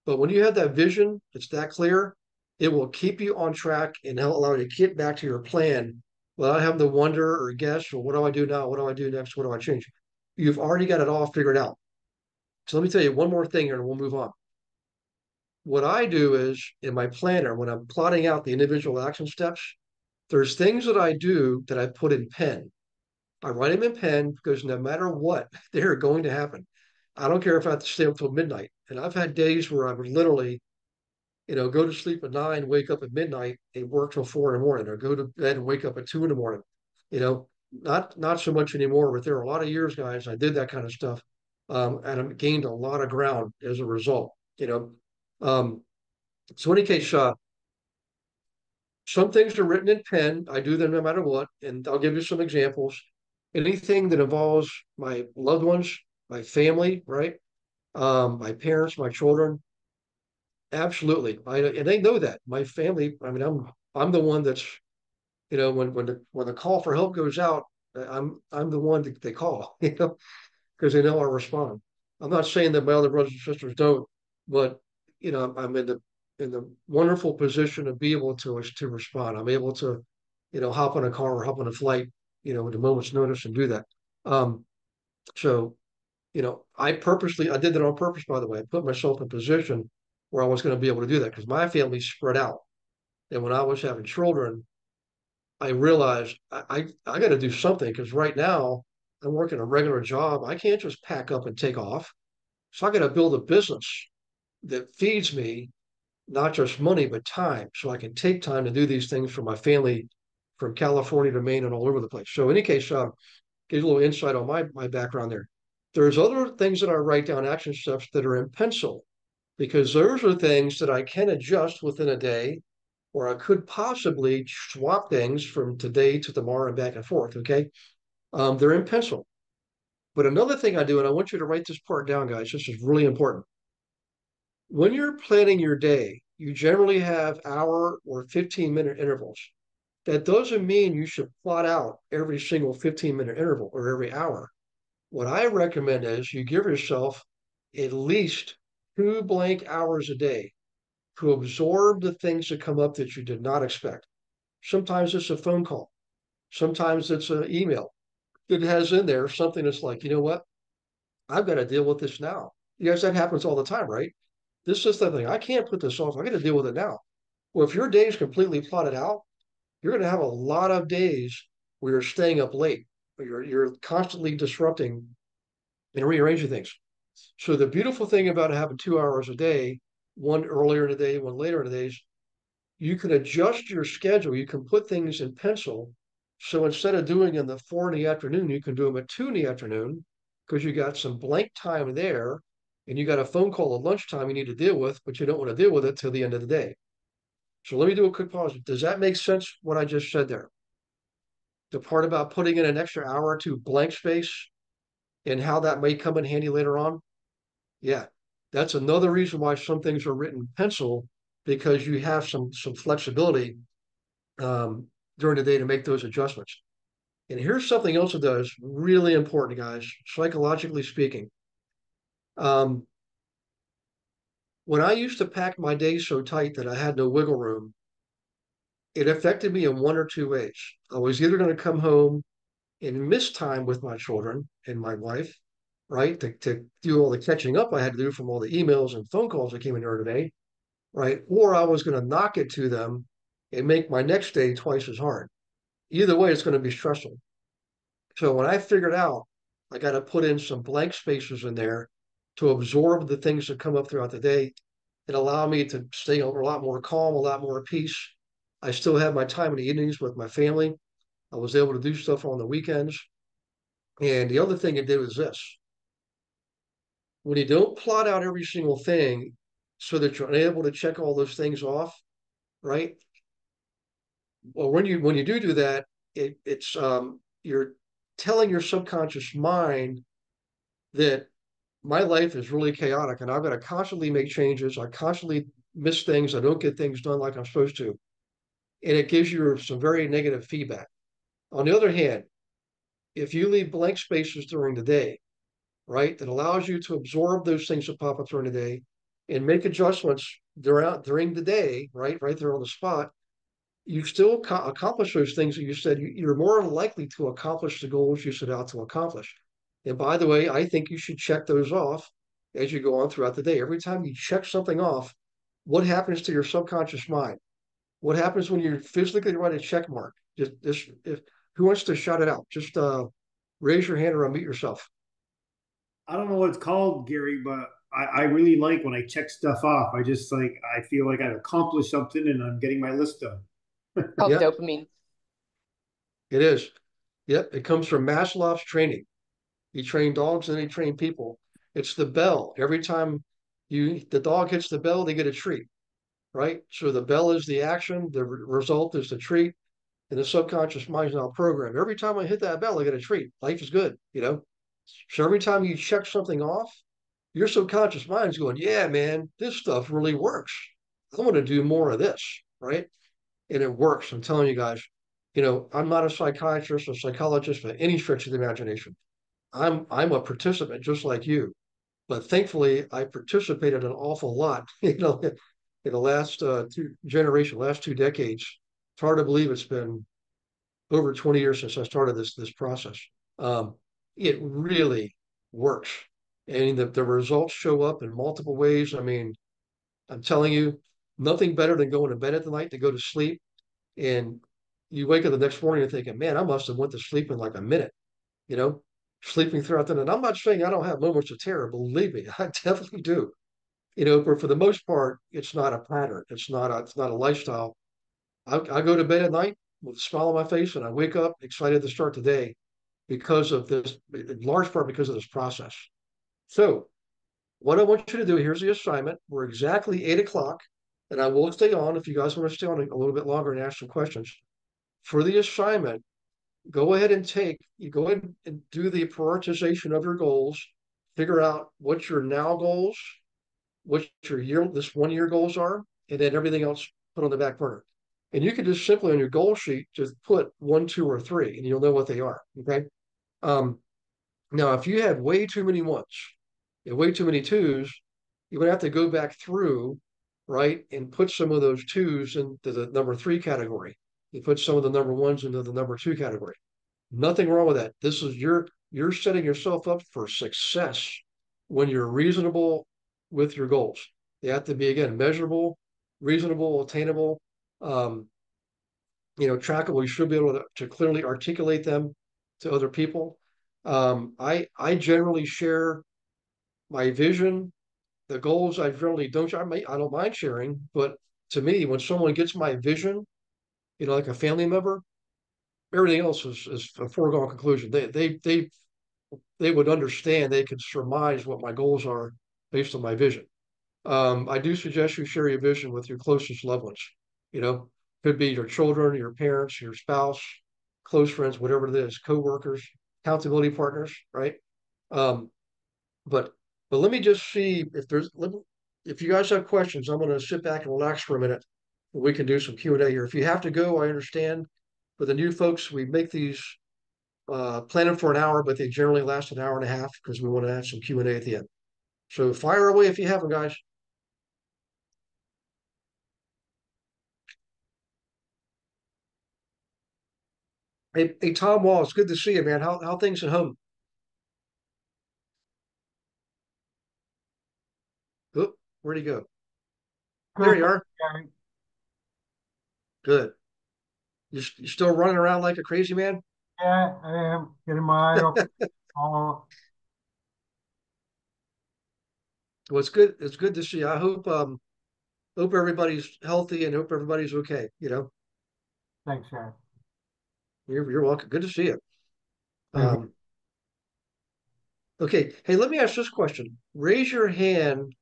But when you have that vision, it's that clear, it will keep you on track and allow you to get back to your plan without having to wonder or guess, or what do I do now? What do I do next? What do I change? You've already got it all figured out. So let me tell you one more thing here and we'll move on. What I do is in my planner, when I'm plotting out the individual action steps, there's things that I do that I put in pen. I write them in pen because no matter what, they're going to happen. I don't care if I have to stay up till midnight. And I've had days where I would literally, go to sleep at 9, wake up at midnight, and work till 4 in the morning, or go to bed and wake up at 2 in the morning. Not so much anymore, but there are a lot of years, guys, I did that kind of stuff. And I gained a lot of ground as a result. Um, so in any case, some things are written in pen. I do them no matter what. And I'll give you some examples. Anything that involves my loved ones, my family, right? My parents, my children, absolutely. And they know that. My family, I mean, I'm the one that's, when the call for help goes out, I'm the one that they call, because they know I'll respond. I'm not saying that my other brothers and sisters don't, but I'm in the wonderful position to be able to respond. I'm able to, hop on a car or hop on a flight, at a moment's notice and do that. So, I did that on purpose, by the way. I put myself in a position where I was going to be able to do that because my family's spread out. And when I was having children, I realized I got to do something because right now I'm working a regular job. I can't just pack up and take off. So I got to build a business that feeds me not just money, but time. So I can take time to do these things for my family from California to Maine and all over the place. So in any case, give you a little insight on my background there. There's other things that I write down, action steps that are in pencil. because those are things that I can adjust within a day, or I could possibly swap things from today to tomorrow and back and forth. Okay. They're in pencil. But another thing I do, and I want you to write this part down, guys, this is really important. When you're planning your day, you generally have hour or 15-minute intervals. That doesn't mean you should plot out every single 15-minute interval or every hour. What I recommend is you give yourself at least 2 blank hours a day to absorb the things that come up that you did not expect. Sometimes it's a phone call. Sometimes it's an email that has in there something that's like, you know what? I've got to deal with this now. You guys, that happens all the time, right? This is the thing. I can't put this off. I got to deal with it now. Well, if your day is completely plotted out, you're going to have a lot of days where you're staying up late, where you're constantly disrupting and rearranging things. So the beautiful thing about having 2 hours a day, one earlier in the day, one later in the days, you can adjust your schedule. You can put things in pencil. So instead of doing in the 4 in the afternoon, you can do them at 2 in the afternoon because you got some blank time there and you got a phone call at lunchtime you need to deal with, but you don't want to deal with it till the end of the day. So let me do a quick pause. Does that make sense what I just said there? The part about putting in an extra hour or two blank space and how that may come in handy later on? Yeah, that's another reason why some things are written in pencil, because you have some flexibility during the day to make those adjustments. And here's something else that does really important, guys, psychologically speaking. When I used to pack my days so tight that I had no wiggle room, it affected me in one or two ways. I was either going to come home and miss time with my children and my wife, right, to do all the catching up I had to do from all the emails and phone calls that came in there today, right? Or I was going to knock it to them and make my next day twice as hard. Either way, it's going to be stressful. So when I figured out I got to put in some blank spaces in there to absorb the things that come up throughout the day, it allowed me to stay a lot more calm, a lot more at peace. I still have my time in the evenings with my family. I was able to do stuff on the weekends. And the other thing it did was this: when you don't plot out every single thing so that you're able to check all those things off, right? Well, when you do that, it's you're telling your subconscious mind that my life is really chaotic and I've got to constantly make changes. I constantly miss things. I don't get things done like I'm supposed to. And it gives you some very negative feedback. On the other hand, if you leave blank spaces during the day, right, that allows you to absorb those things that pop up during the day and make adjustments during the day, right there on the spot, you still accomplish those things that you said you're more likely to accomplish the goals you set out to accomplish. And by the way, I think you should check those off as you go on throughout the day. Every time you check something off, what happens to your subconscious mind? What happens when you physically write a check mark? Who wants to shout it out? Just raise your hand or unmute yourself. I don't know what it's called, Gary, but I really like when I check stuff off. I feel like I've accomplished something and I'm getting my list done. Called Yep, dopamine. it is. Yep, it comes from Maslow's training. He trained dogs and he trained people. It's the bell. Every time the dog hits the bell, they get a treat, right? So the bell is the action, the result is the treat, and the subconscious mind is now programmed. Every time I hit that bell, I get a treat. Life is good, you know? So every time you check something off, your subconscious mind is going, yeah, man, this stuff really works. I want to do more of this, right? And it works. I'm telling you guys, I'm not a psychiatrist or psychologist by any stretch of the imagination. I'm a participant just like you, but thankfully I participated an awful lot, in the last last 2 decades. It's hard to believe it's been over 20 years since I started this process. Um, it really works, and the results show up in multiple ways. I mean, I'm telling you, nothing better than going to bed at the night to go to sleep, and you wake up the next morning and thinking, man, I must have went to sleep in like a minute, you know, sleeping throughout the night. And I'm not saying I don't have moments of terror. Believe me, I definitely do. But for the most part, it's not a pattern. It's not a lifestyle. I go to bed at night with a smile on my face, and I wake up excited to start the day because of this, in large part because of this process. So what I want you to do, here's the assignment. We're exactly 8 o'clock, and I will stay on if you guys want to stay on a little bit longer and ask some questions. For the assignment, go ahead and go ahead and do the prioritization of your goals, figure out what your now goals, what your this 1 year goals are, and then everything else put on the back burner. And you can just simply on your goal sheet, just put 1, 2, or 3, and you'll know what they are. Okay. Now, if you have way too many ones and way too many twos, you're going to have to go back through, right, and put some of those twos into the number 3 category. You put some of the number 1s into the number 2 category. Nothing wrong with that. This is you're setting yourself up for success when you're reasonable with your goals. They have to be, again, measurable, reasonable, attainable, trackable. You should be able to clearly articulate them to other people. I generally share my vision, the goals. I generally don't. I don't mind sharing, but to me, when someone gets my vision, like a family member, everything else is a foregone conclusion. They would understand. They could surmise what my goals are based on my vision. I do suggest you share your vision with your closest loved ones. Could be your children, your parents, your spouse, close friends, whatever it is, coworkers, accountability partners, right? But let me just see if you guys have questions. I'm going to sit back and relax for a minute. And we can do some Q&A here. If you have to go, I understand. For the new folks, we make these planning for an hour, but they generally last an hour and a half because we want to add some Q&A at the end. So fire away if you have them, guys. Hey, Tom Wall, it's good to see you, man. How things at home? Oh, where'd he go? There you are. Good. You still running around like a crazy man? Yeah, I am getting my eye open. Well, it's good. It's good to see you. I hope everybody's healthy and hope everybody's okay. Thanks, Aaron. You're welcome. Good to see you. Thank you. Okay. Hey, let me ask this question. Raise your hand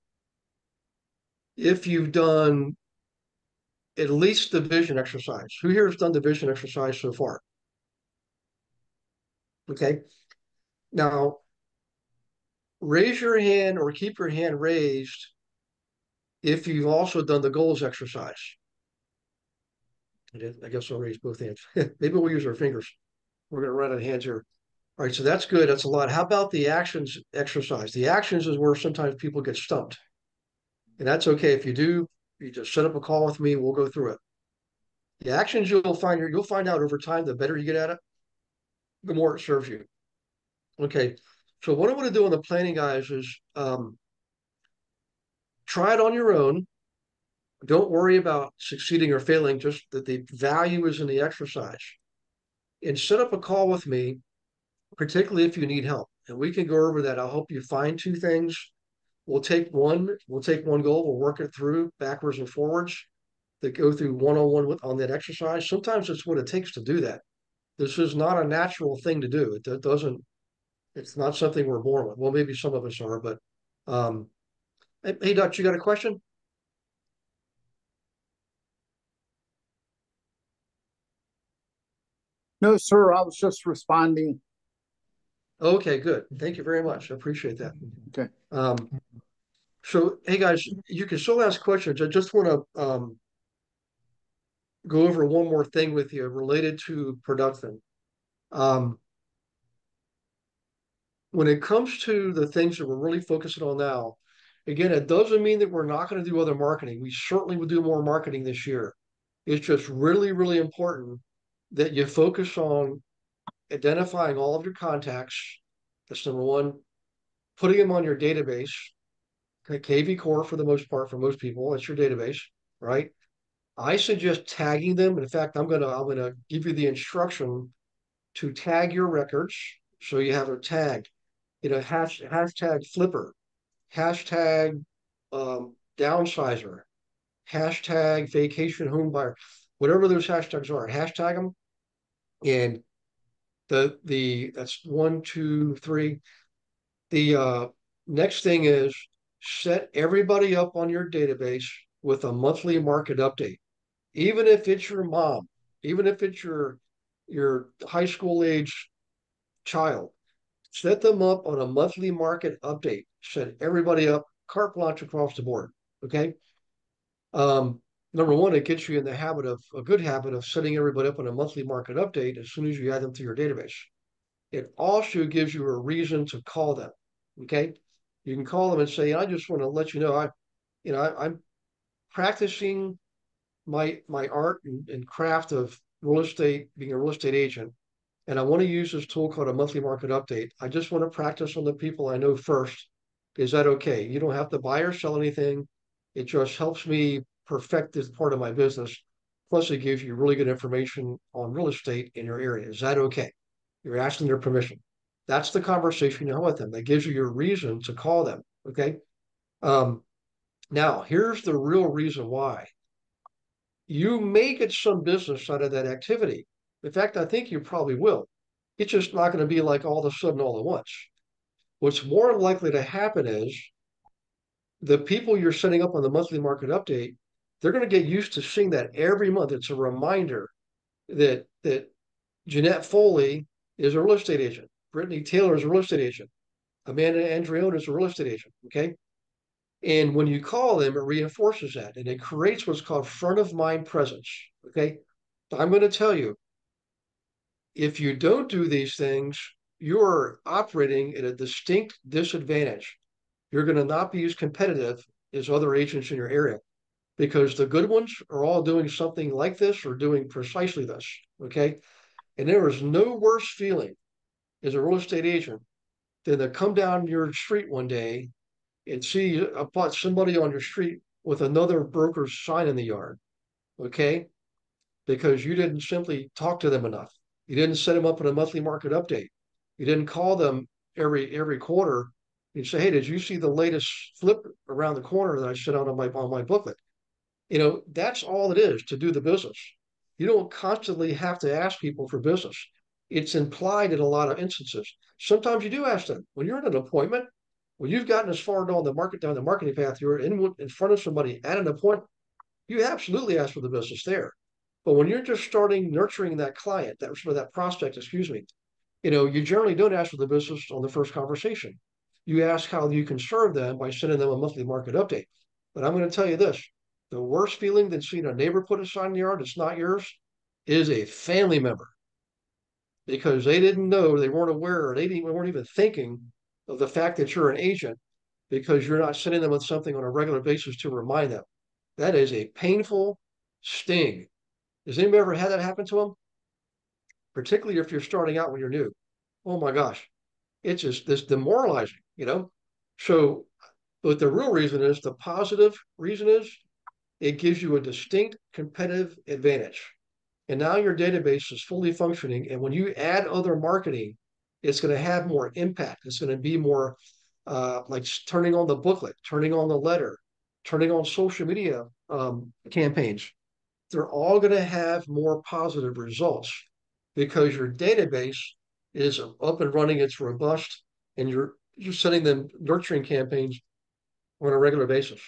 if you've done at least the vision exercise. Who here has done the vision exercise so far? Okay. Now, raise your hand or keep your hand raised if you've also done the goals exercise. I guess I'll raise both hands. Maybe we'll use our fingers. We're going to run out of hands here. All right, so that's good. That's a lot. How about the actions exercise? The actions is where sometimes people get stumped. And that's okay. If you do, you just set up a call with me. We'll go through it. The actions you'll find out over time, the better you get at it, the more it serves you. Okay. So what I want to do on the planning, guys, is try it on your own. Don't worry about succeeding or failing, just that the value is in the exercise. And set up a call with me, particularly if you need help. And we can go over that. I'll help you find 2 things. We'll take one goal, we'll work it through backwards and forwards, that go through one-on-one on that exercise. Sometimes it's what it takes to do that. This is not a natural thing to do. It's not something we're born with. Well, maybe some of us are, but hey, Dutch, you got a question? No, sir. I was just responding. Okay, good. Thank you very much. I appreciate that. Okay. So, hey guys, you can still ask questions. I just want to go over one more thing with you related to production. When it comes to the things that we're really focusing on now, again, it doesn't mean that we're not going to do other marketing. We certainly will do more marketing this year. It's just really, really important that you focus on identifying all of your contacts. That's number one. Putting them on your database. KV Core for the most part, for most people, that's your database, right? I suggest tagging them. In fact, I'm gonna give you the instruction to tag your records so you have a tag. Hashtag flipper, hashtag downsizer, hashtag vacation home buyer, whatever those hashtags are, hashtag them. And that's 1, 2, 3. The next thing is set everybody up on your database with a monthly market update. Even if it's your mom, even if it's your high school age child, set them up on a monthly market update. Set everybody up carte blanche across the board. Okay. Um, Number one, it gets you in the habit of a good habit of setting everybody up on a monthly market update as soon as you add them to your database. It also gives you a reason to call them. Okay. You can call them and say, I just want to let you know, I'm practicing my art and craft of real estate, being a real estate agent. And I want to use this tool called a monthly market update. I just want to practice on the people I know first. Is that okay? You don't have to buy or sell anything. It just helps me perfect this part of my business. Plus, it gives you really good information on real estate in your area. Is that okay? You're asking their permission. That's the conversation you have with them. That gives you your reason to call them. Okay. Um, Now, here's the real reason why. You may get some business out of that activity. In fact, I think you probably will. It's just not going to be like all of a sudden all at once. What's more likely to happen is the people you're setting up on the monthly market update, they're going to get used to seeing that every month. It's a reminder that Jeanette Foley is a real estate agent. Brittany Taylor is a real estate agent. Amanda Andreone is a real estate agent. Okay. And when you call them, it reinforces that and it creates what's called front of mind presence. Okay. I'm going to tell you, if you don't do these things, you're operating at a distinct disadvantage. You're going to not be as competitive as other agents in your area because the good ones are all doing something like this or doing precisely this. Okay. And there is no worse feeling as a real estate agent than to come down your street one day and see somebody on your street with another broker's sign in the yard. Okay. Because you didn't simply talk to them enough. You didn't set them up in a monthly market update. You didn't call them every quarter and say, "Hey, did you see the latest flip around the corner that I sent out on my booklet?" That's all it is to do the business. You don't constantly have to ask people for business. It's implied in a lot of instances. Sometimes you do ask them when you're in an appointment, when you've gotten as far down the marketing path, you're in front of somebody at an appointment. You absolutely ask for the business there. But when you're just starting nurturing that client, that prospect, excuse me, you generally don't ask for the business on the first conversation. You ask how you can serve them by sending them a monthly market update. But I'm going to tell you this, the worst feeling than seeing a neighbor put a sign in the yard that's not yours is a family member because they didn't know, they weren't aware, or weren't even thinking of the fact that you're an agent because you're not sending them with something on a regular basis to remind them. That is a painful sting. Has anybody ever had that happen to them? Particularly if you're starting out when you're new. Oh my gosh, it's just this demoralizing. So, but the real reason is the positive reason is it gives you a distinct competitive advantage. And now your database is fully functioning. And when you add other marketing, it's going to have more impact. It's going to be more like turning on the booklet, turning on the letter, turning on social media campaigns. They're all going to have more positive results because your database is up and running, it's robust, and you're sending them nurturing campaigns on a regular basis.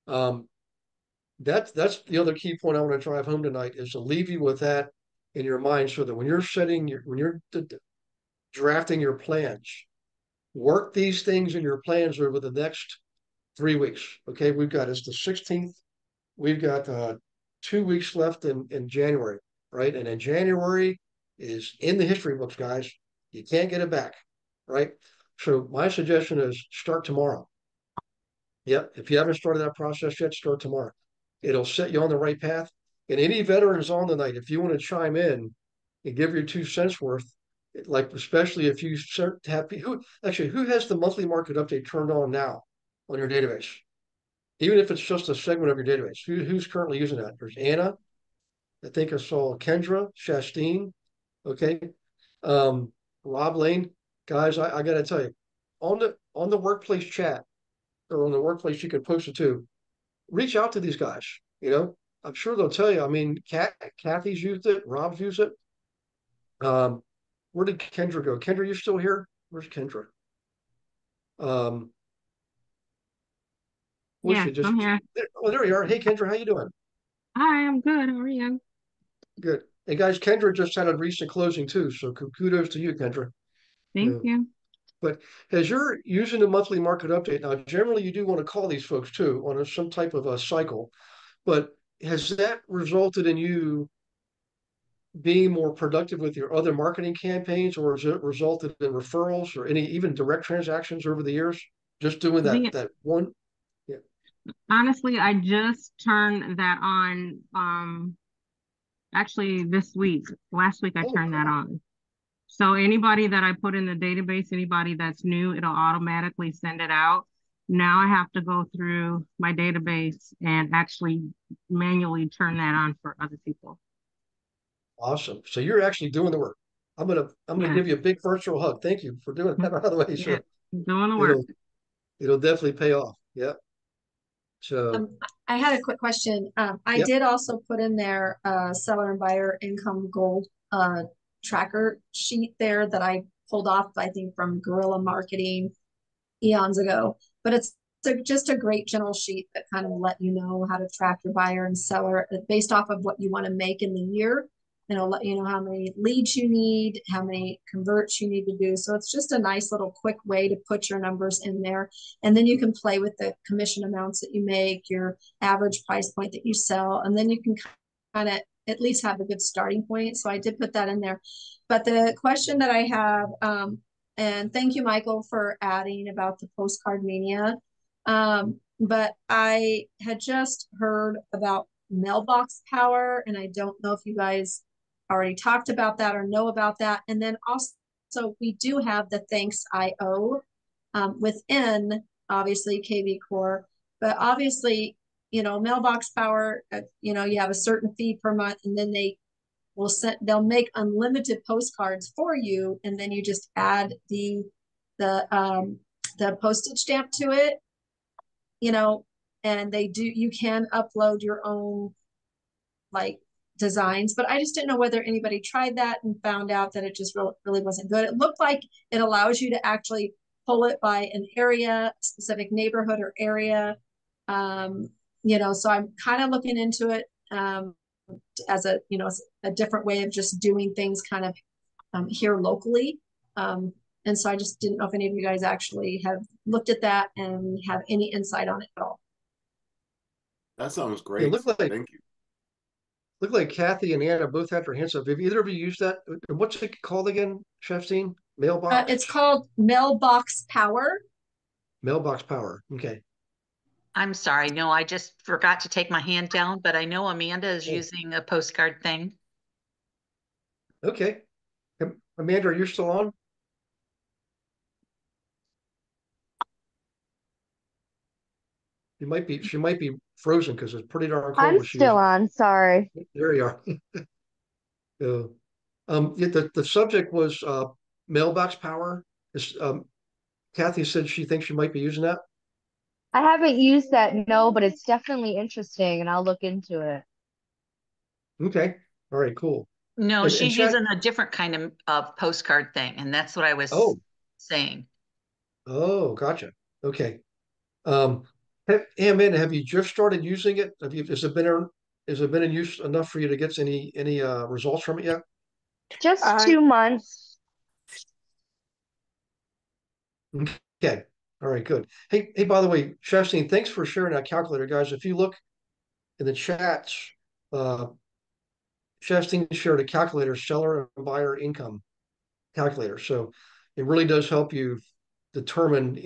That's the other key point I want to drive home tonight is to leave you with that in your mind so that when you're drafting your plans, work these things in your plans over the next 3 weeks. Okay, it's the 16th. We've got 2 weeks left in January, right? And in January is in the history books, guys. You can't get it back, right? So my suggestion is start tomorrow. Yep. If you haven't started that process yet, start tomorrow. It'll set you on the right path. And any veterans on tonight, if you want to chime in and give your 2 cents worth, like especially if you start to have who has the monthly market update turned on now on your database? Even if it's just a segment of your database, who's currently using that? There's Anna. I think I saw Kendra, Shastine. Okay. Rob Lane. Guys, I got to tell you, on the workplace chat or on the workplace, you can post it too. Reach out to these guys. I'm sure they'll tell you. I mean, Kathy's used it. Rob's used it. Where did Kendra go? Kendra, you still here? Where's Kendra? Wish Yeah, you just. I'm here. Oh, there you are. Hey, Kendra, how you doing? Hi, I'm good. How are you? Good. And guys, Kendra just had a recent closing too, so kudos to you, Kendra. Thank Yeah. you. But as you're using the monthly market update now, generally you do want to call these folks too on some type of a cycle. But has that resulted in you being more productive with your other marketing campaigns, or has it resulted in referrals or any even direct transactions over the years? Just doing The, that one. Yeah. honestly, I just turned that on actually this week. Last week I Oh, turned that cool. on. So anybody that I put in the database, anybody that's new, it'll automatically send it out. Now I have to go through my database and actually manually turn that on for other people. Awesome. So you're actually doing the work. I'm gonna Yes, give you a big virtual hug. Thank you for doing that, by the way. yeah, So doing the work. it'll it'll definitely pay off. Yeah. So I had a quick question. I yep. did also put in there a seller and buyer income goal tracker sheet there that I pulled off, I think, from Guerrilla Marketing eons ago. But it's just a great general sheet that kind of let you know how to track your buyer and seller based off of what you want to make in the year. And it'll let you know how many leads you need, how many converts you need to do. So it's just a nice little quick way to put your numbers in there. And then you can play with the commission amounts that you make, your average price point that you sell, and then you can kind of at least have a good starting point. So I did put that in there. But the question that I have, and thank you, Michael, for adding about the postcard mania. But I had just heard about mailbox power, and I don't know if you guys already talked about that or know about that. And then also we do have the Thanks IO within obviously KV Core, but obviously, mailbox power, you have a certain fee per month, and then they'll make unlimited postcards for you, and then you just add the postage stamp to it, and you can upload your own like designs, but I just didn't know whether anybody tried that and found out that it just really wasn't good. It looked like it allows you to actually pull it by an area, specific neighborhood or area. So I'm kind of looking into it as a different way of just doing things kind of here locally. And so I just didn't know if any of you guys actually have looked at that and have any insight on it at all. That sounds It great. Thank you. Looked like Kathy and Anna both had their hands up. Have either of you used that? What's it called again, Chefstein? Mailbox? It's called Mailbox Power. Mailbox Power. Okay. I'm sorry. No, I just forgot to take my hand down, but I know Amanda is using a postcard thing. Okay. Amanda, are you still on? She might be frozen because it's pretty darn cold. I'm still on, sorry. There you are. The subject was mailbox power. Kathy said she thinks she might be using that. I haven't used that, no, but it's definitely interesting and I'll look into it. Okay. All right, cool. No, she's using a different kind of postcard thing, and that's what I was saying. Oh, gotcha. Okay. Hey, Amanda, have you just started using it? Has it been in use enough for you to get any results from it yet? Just 2 months. Okay. All right, good. Hey, by the way, Chefstein, thanks for sharing that calculator, guys. If you look in the chats, Chefstein shared a calculator, seller and buyer income calculator. So it really does help you determine,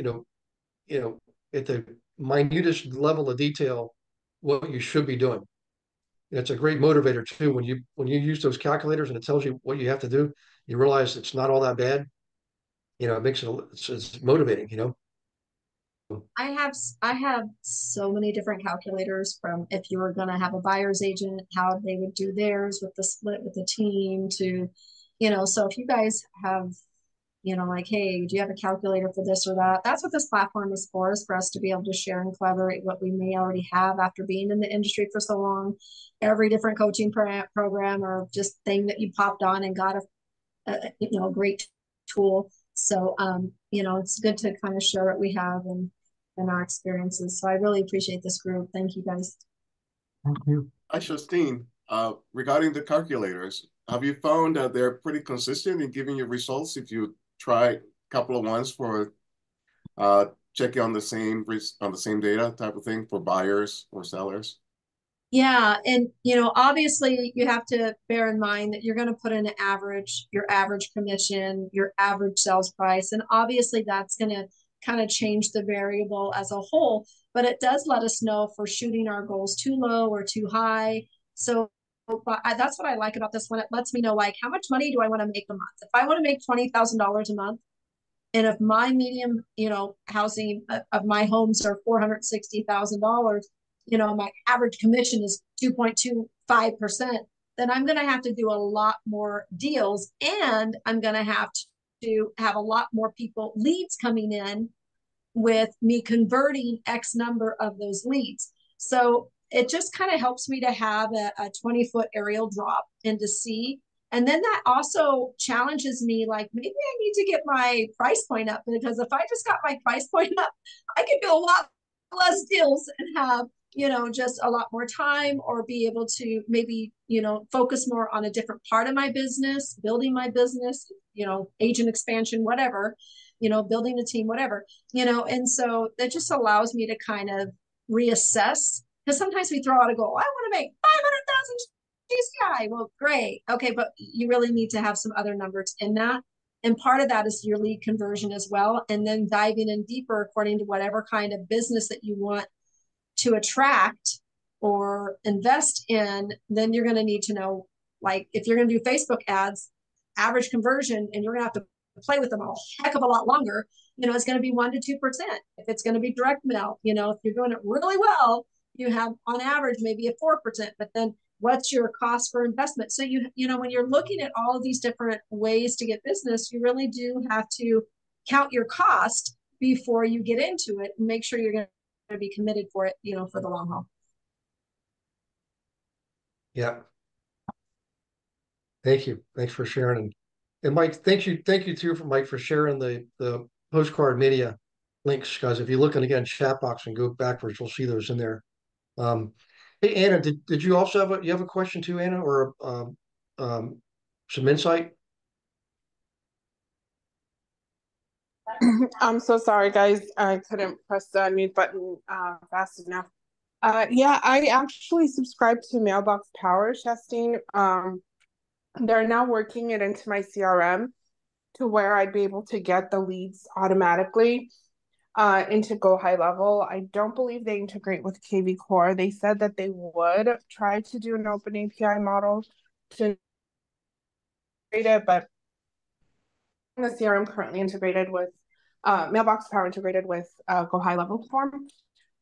at the minutest level of detail what you should be doing. It's a great motivator too. When you use those calculators and it tells you what you have to do, you realize it's not all that bad. It makes it's motivating. I have so many different calculators, from if you were going to have a buyer's agent, how they would do theirs with the split with the team, to, so if you guys have, like, hey, do you have a calculator for this or that? That's what this platform is for us to be able to share and collaborate what we may already have after being in the industry for so long. Every different coaching program or just thing that you popped on and got a great tool. So, it's good to kind of share what we have. And and our experiences. So I really appreciate this group. Thank you guys. Thank you. Hi, Justine. Regarding the calculators, have you found that they're pretty consistent in giving you results if you try a couple of ones for checking on the same data type of thing for buyers or sellers? Yeah, and obviously you have to bear in mind that you're going to put in an average, your average commission, your average sales price, and obviously that's going to kind of change the variable as a whole, but it does let us know if we're shooting our goals too low or too high. So that's what I like about this one. It lets me know, like, how much money do I want to make a month? If I want to make $20,000 a month, and if my medium, housing of my homes are $460,000, my average commission is 2.25%, then I'm going to have to do a lot more deals, and I'm going to have a lot more leads coming in with me converting X number of those leads. So it just kind of helps me to have a 20-foot aerial drop and to see. And then that also challenges me, like, maybe I need to get my price point up, because if I just got my price point up, I could do a lot less deals and have, just a lot more time, or be able to maybe, focus more on a different part of my business, building my business, agent expansion, whatever, building a team, whatever, and so that just allows me to kind of reassess, because sometimes we throw out a goal. I want to make 500,000 GCI. Well, great. Okay. But you really need to have some other numbers in that. And part of that is your lead conversion as well. And then diving in deeper according to whatever kind of business that you want to attract or invest in. Then you're going to need to know, like, if you're going to do Facebook ads, average conversion, and you're going to have to play with them a heck of a lot longer, it's going to be 1 to 2%. If it's going to be direct mail, if you're doing it really well, you have on average maybe a 4%, but then what's your cost for investment? So when you're looking at all of these different ways to get business, you really do have to count your cost before you get into it, and make sure you're going to be committed for it, for the long haul. Yeah. Thank you. Thanks for sharing. And Mike, thank you too, Mike, for sharing the postcard media links, guys. If you look in again chat box and go backwards, you'll see those in there. Hey, Anna, did you also have a question too, Anna, or some insight? I'm so sorry, guys. I couldn't press the unmute button fast enough. Yeah, I actually subscribe to Mailbox Power, Justine. They're now working it into my CRM to where I'd be able to get the leads automatically into Go High Level. I don't believe they integrate with KV Core. They said that they would try to do an open API model to integrate it, but the CRM currently integrated with Mailbox Power integrated with Go High Level form.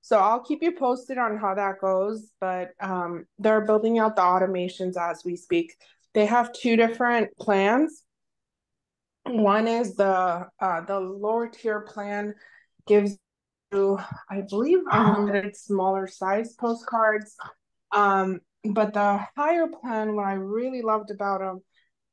So I'll keep you posted on how that goes, but they're building out the automations as we speak. They have 2 different plans. One is the lower tier plan gives you, I believe, unlimited smaller size postcards. But the higher plan, what I really loved about them,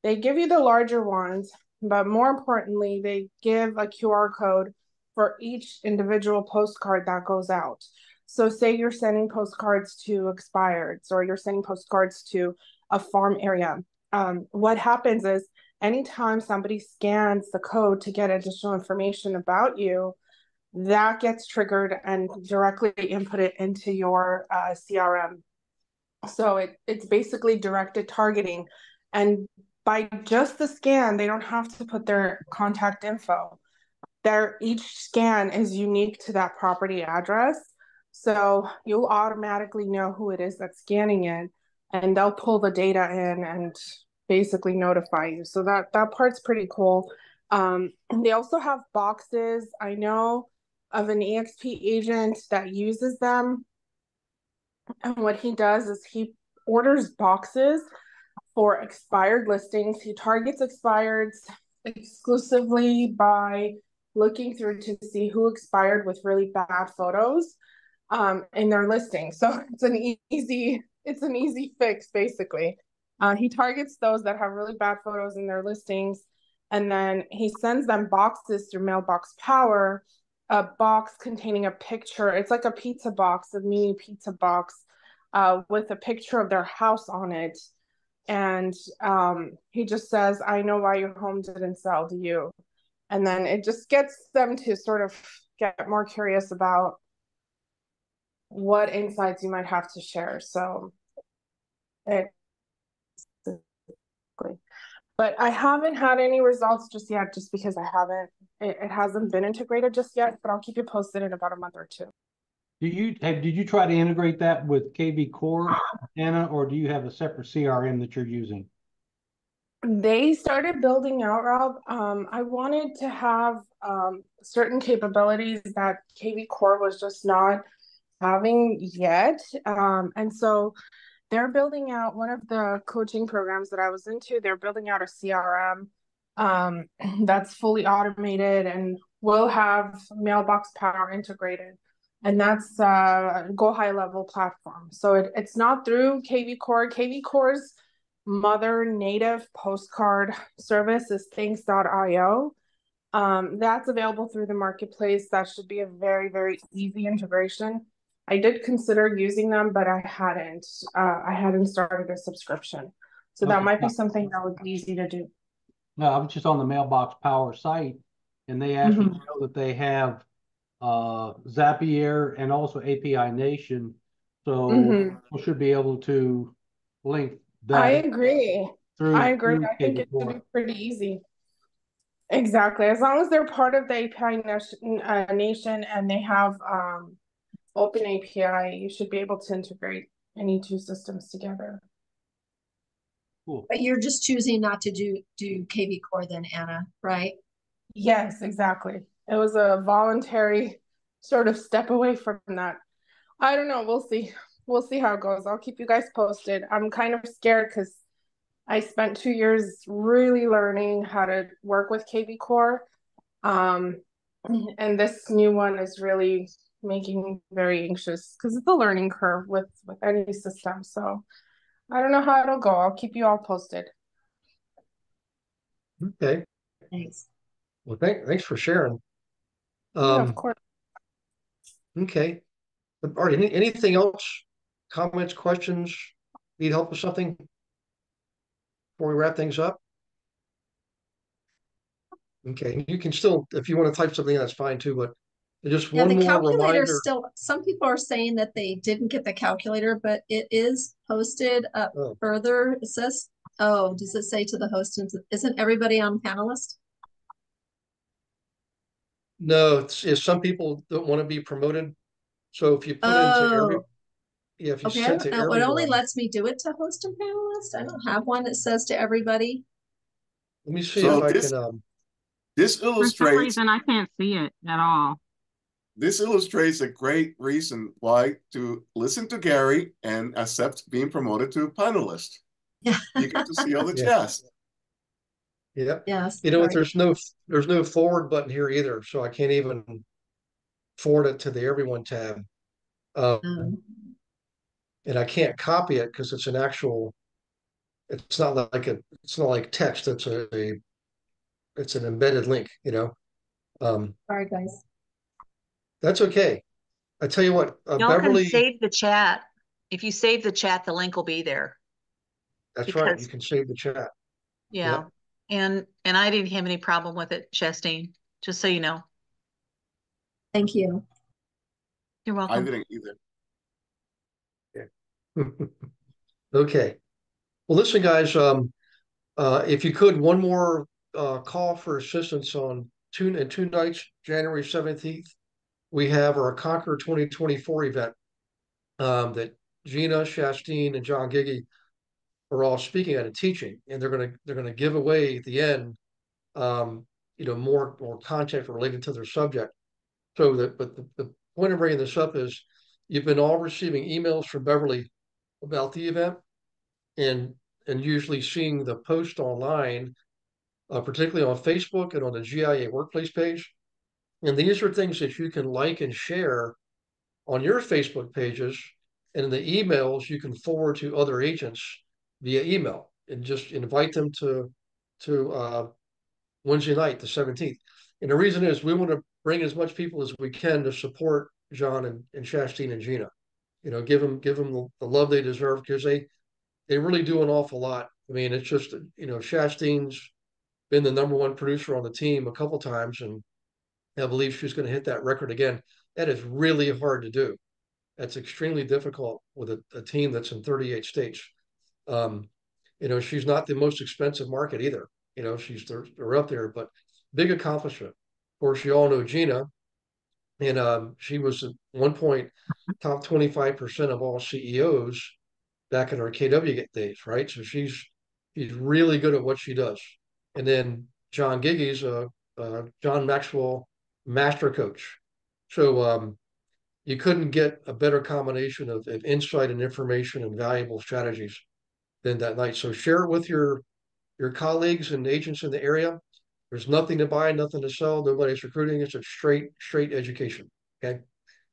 they give you the larger ones, but more importantly, they give a QR code for each individual postcard that goes out. So say you're sending postcards to expireds, or you're sending postcards to a farm area. What happens is anytime somebody scans the code to get additional information about you, that gets triggered and directly inputted into your CRM. So it's basically directed targeting. And by just the scan, they don't have to put their contact info. Each scan is unique to that property address. So you'll automatically know who it is that's scanning it, and they'll pull the data in and basically notify you. So that part's pretty cool. They also have boxes. I know of an EXP agent that uses them. And what he does is he orders boxes for expired listings. He targets expireds exclusively by looking through to see who expired with really bad photos in their listing. So it's an easy fix, basically. He targets those that have really bad photos in their listings, and then he sends them boxes through Mailbox Power a box containing a picture. It's like a pizza box, a mini pizza box, with a picture of their house on it. And he just says, I know why your home didn't sell to you. And then it just gets them to sort of get more curious about what insights you might have to share. So but I haven't had any results just yet, just because it hasn't been integrated just yet, but I'll keep you posted in about a month or two. Did you try to integrate that with KV Core, Anna, or do you have a separate CRM that you're using? They started building out, Rob. I wanted to have certain capabilities that KV Core was just not having yet. And so they're building out one of the coaching programs that I was into. They're building out a CRM that's fully automated and will have mailbox power integrated. And that's a Go High Level platform. So it's not through KV Core. KV Core's mother native postcard service is things.io. That's available through the marketplace. That should be a very, very easy integration. I did consider using them, but I hadn't started a subscription. So that might be something that would be easy to do. No, I was just on the Mailbox Power site, and they actually show that they have Zapier and also API Nation. So we should be able to link that. I agree. I think it should be pretty easy. Exactly. As long as they're part of the API Nation and they have open API, you should be able to integrate any two systems together. Cool. But you're just choosing not to do KV Core then, Anna, right? Yes, exactly. It was a voluntary sort of step away from that. I don't know. We'll see. We'll see how it goes. I'll keep you guys posted. I'm kind of scared because I spent 2 years really learning how to work with KV Core. And this new one is really making me very anxious because it's a learning curve with any system. So I don't know how it'll go. I'll keep you all posted. Okay. Thanks. Well, thanks for sharing. Yeah, of course. Okay. All right. Anything else? Comments, questions? Need help with something before we wrap things up? Okay. You can still, if you want to type something, that's fine too. But just one more reminder. Still, some people are saying that they didn't get the calculator, but it is posted up further. It says, oh, does it say to the host? Isn't everybody on panelist? No, it's some people don't want to be promoted. So if you put into if you send to everyone. It only lets me do it to host and panelist. I don't have one that says to everybody. Let me see if I can. This illustrates. For some reason, I can't see it at all. This illustrates a great reason why to listen to Gary and accept being promoted to panelist. Yeah. You get to see all the chats. Yeah. Yes. You know what? There's no forward button here either, so I can't even forward it to the everyone tab. And I can't copy it because it's an actual. It's not like text. It's an embedded link. You know. Sorry, guys. That's okay. I tell you what, Y'all Beverly. can save the chat. If you save the chat, the link will be there. That's right. You can save the chat. Yeah. Yep. And I didn't have any problem with it, Chastine, just so you know. Thank you. You're welcome. I didn't either. Yeah. Okay. Well, listen, guys, if you could, one more call for assistance on two nights, January 17th. We have our Conquer 2024 event that Gina, Shastine, and John Giggy are all speaking at and teaching, and they're gonna give away at the end, more content related to their subject. So the point of bringing this up is you've been all receiving emails from Beverly about the event, and usually seeing the post online, particularly on Facebook and on the GIA workplace page. And these are things that you can like and share on your Facebook pages, and in the emails you can forward to other agents via email and just invite them to Wednesday night, the 17th. And the reason is we want to bring as much people as we can to support John and Shastine and Gina. Give them the love they deserve, because they really do an awful lot. I mean, it's just, Shastine's been the #1 producer on the team a couple times, and I believe she's going to hit that record again. That is really hard to do. That's extremely difficult with a team that's in 38 states. She's not the most expensive market either. They're up there, but big accomplishment. Of course, you all know Gina, and she was at one point top 25% of all CEOs back in our KW days, right? So she's really good at what she does. And then John Giggy's John Maxwell master coach. So you couldn't get a better combination of insight and information and valuable strategies than that night. So share it with your colleagues and agents in the area. There's nothing to buy, nothing to sell. Nobody's recruiting. It's a straight education. Okay.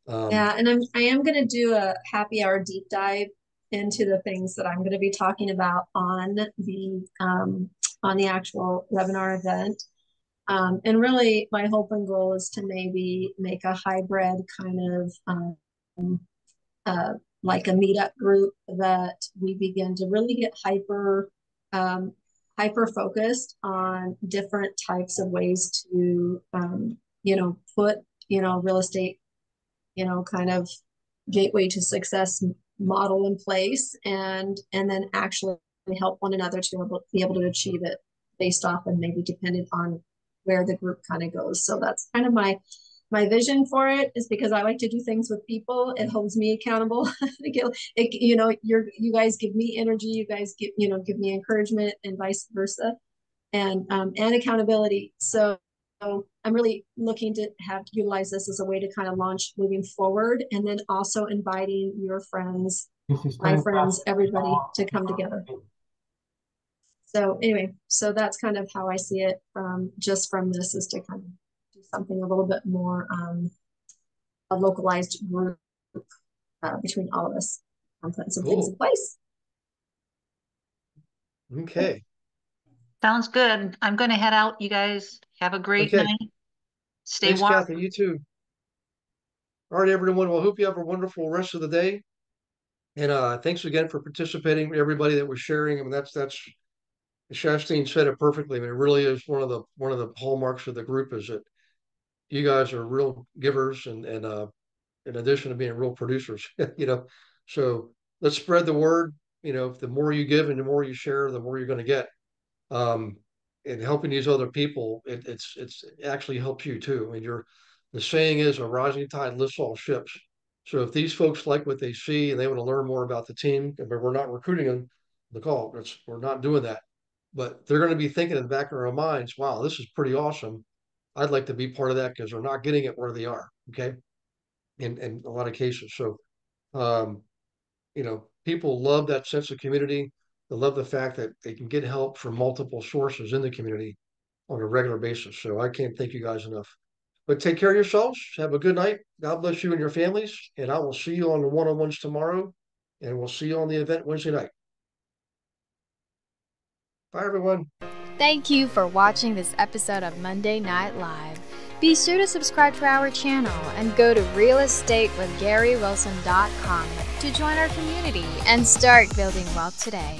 Yeah, and I am going to do a happy hour deep dive into the things that I'm going to be talking about on the actual webinar event. And really, my hope and goal is to maybe make a hybrid kind of like a meetup group that we begin to really get hyper focused on different types of ways to put real estate kind of gateway to success model in place, and then actually help one another to be able to achieve it based off and maybe dependent on where the group kind of goes. So that's kind of my vision for it, is because I like to do things with people. It holds me accountable. You guys give me energy, you guys give me encouragement, and vice versa, and accountability. So I'm really looking to utilize this as a way to kind of launch moving forward, and then also inviting your friends, my friends, everybody to come together. So anyway, so that's kind of how I see it from this, is to kind of do something a little bit more a localized group between all of us. I'm putting some things in place. Okay. Sounds good. I'm going to head out. You guys have a great night. Stay Thanks, warm. Kathy. You too. All right, everyone. Well, I hope you have a wonderful rest of the day. And thanks again for participating, everybody that was sharing. I mean, that's Shastine said it perfectly. I mean, it really is one of the hallmarks of the group, is that you guys are real givers, and in addition to being real producers, So let's spread the word. The more you give and the more you share, the more you're going to get. And helping these other people, it actually helps you too. I mean, the saying is, a rising tide lifts all ships. So if these folks like what they see and they want to learn more about the team, but we're not recruiting them, the call, we're not doing that. But they're going to be thinking in the back of their minds, wow, this is pretty awesome. I'd like to be part of that, because they're not getting it where they are. Okay. In a lot of cases. So, people love that sense of community. They love the fact that they can get help from multiple sources in the community on a regular basis. So I can't thank you guys enough. But take care of yourselves. Have a good night. God bless you and your families. And I will see you on the one-on-ones tomorrow. And we'll see you on the event Wednesday night. Bye, everyone. Thank you for watching this episode of Monday Night Live. Be sure to subscribe to our channel and go to realestatewithgarywilson.com to join our community and start building wealth today.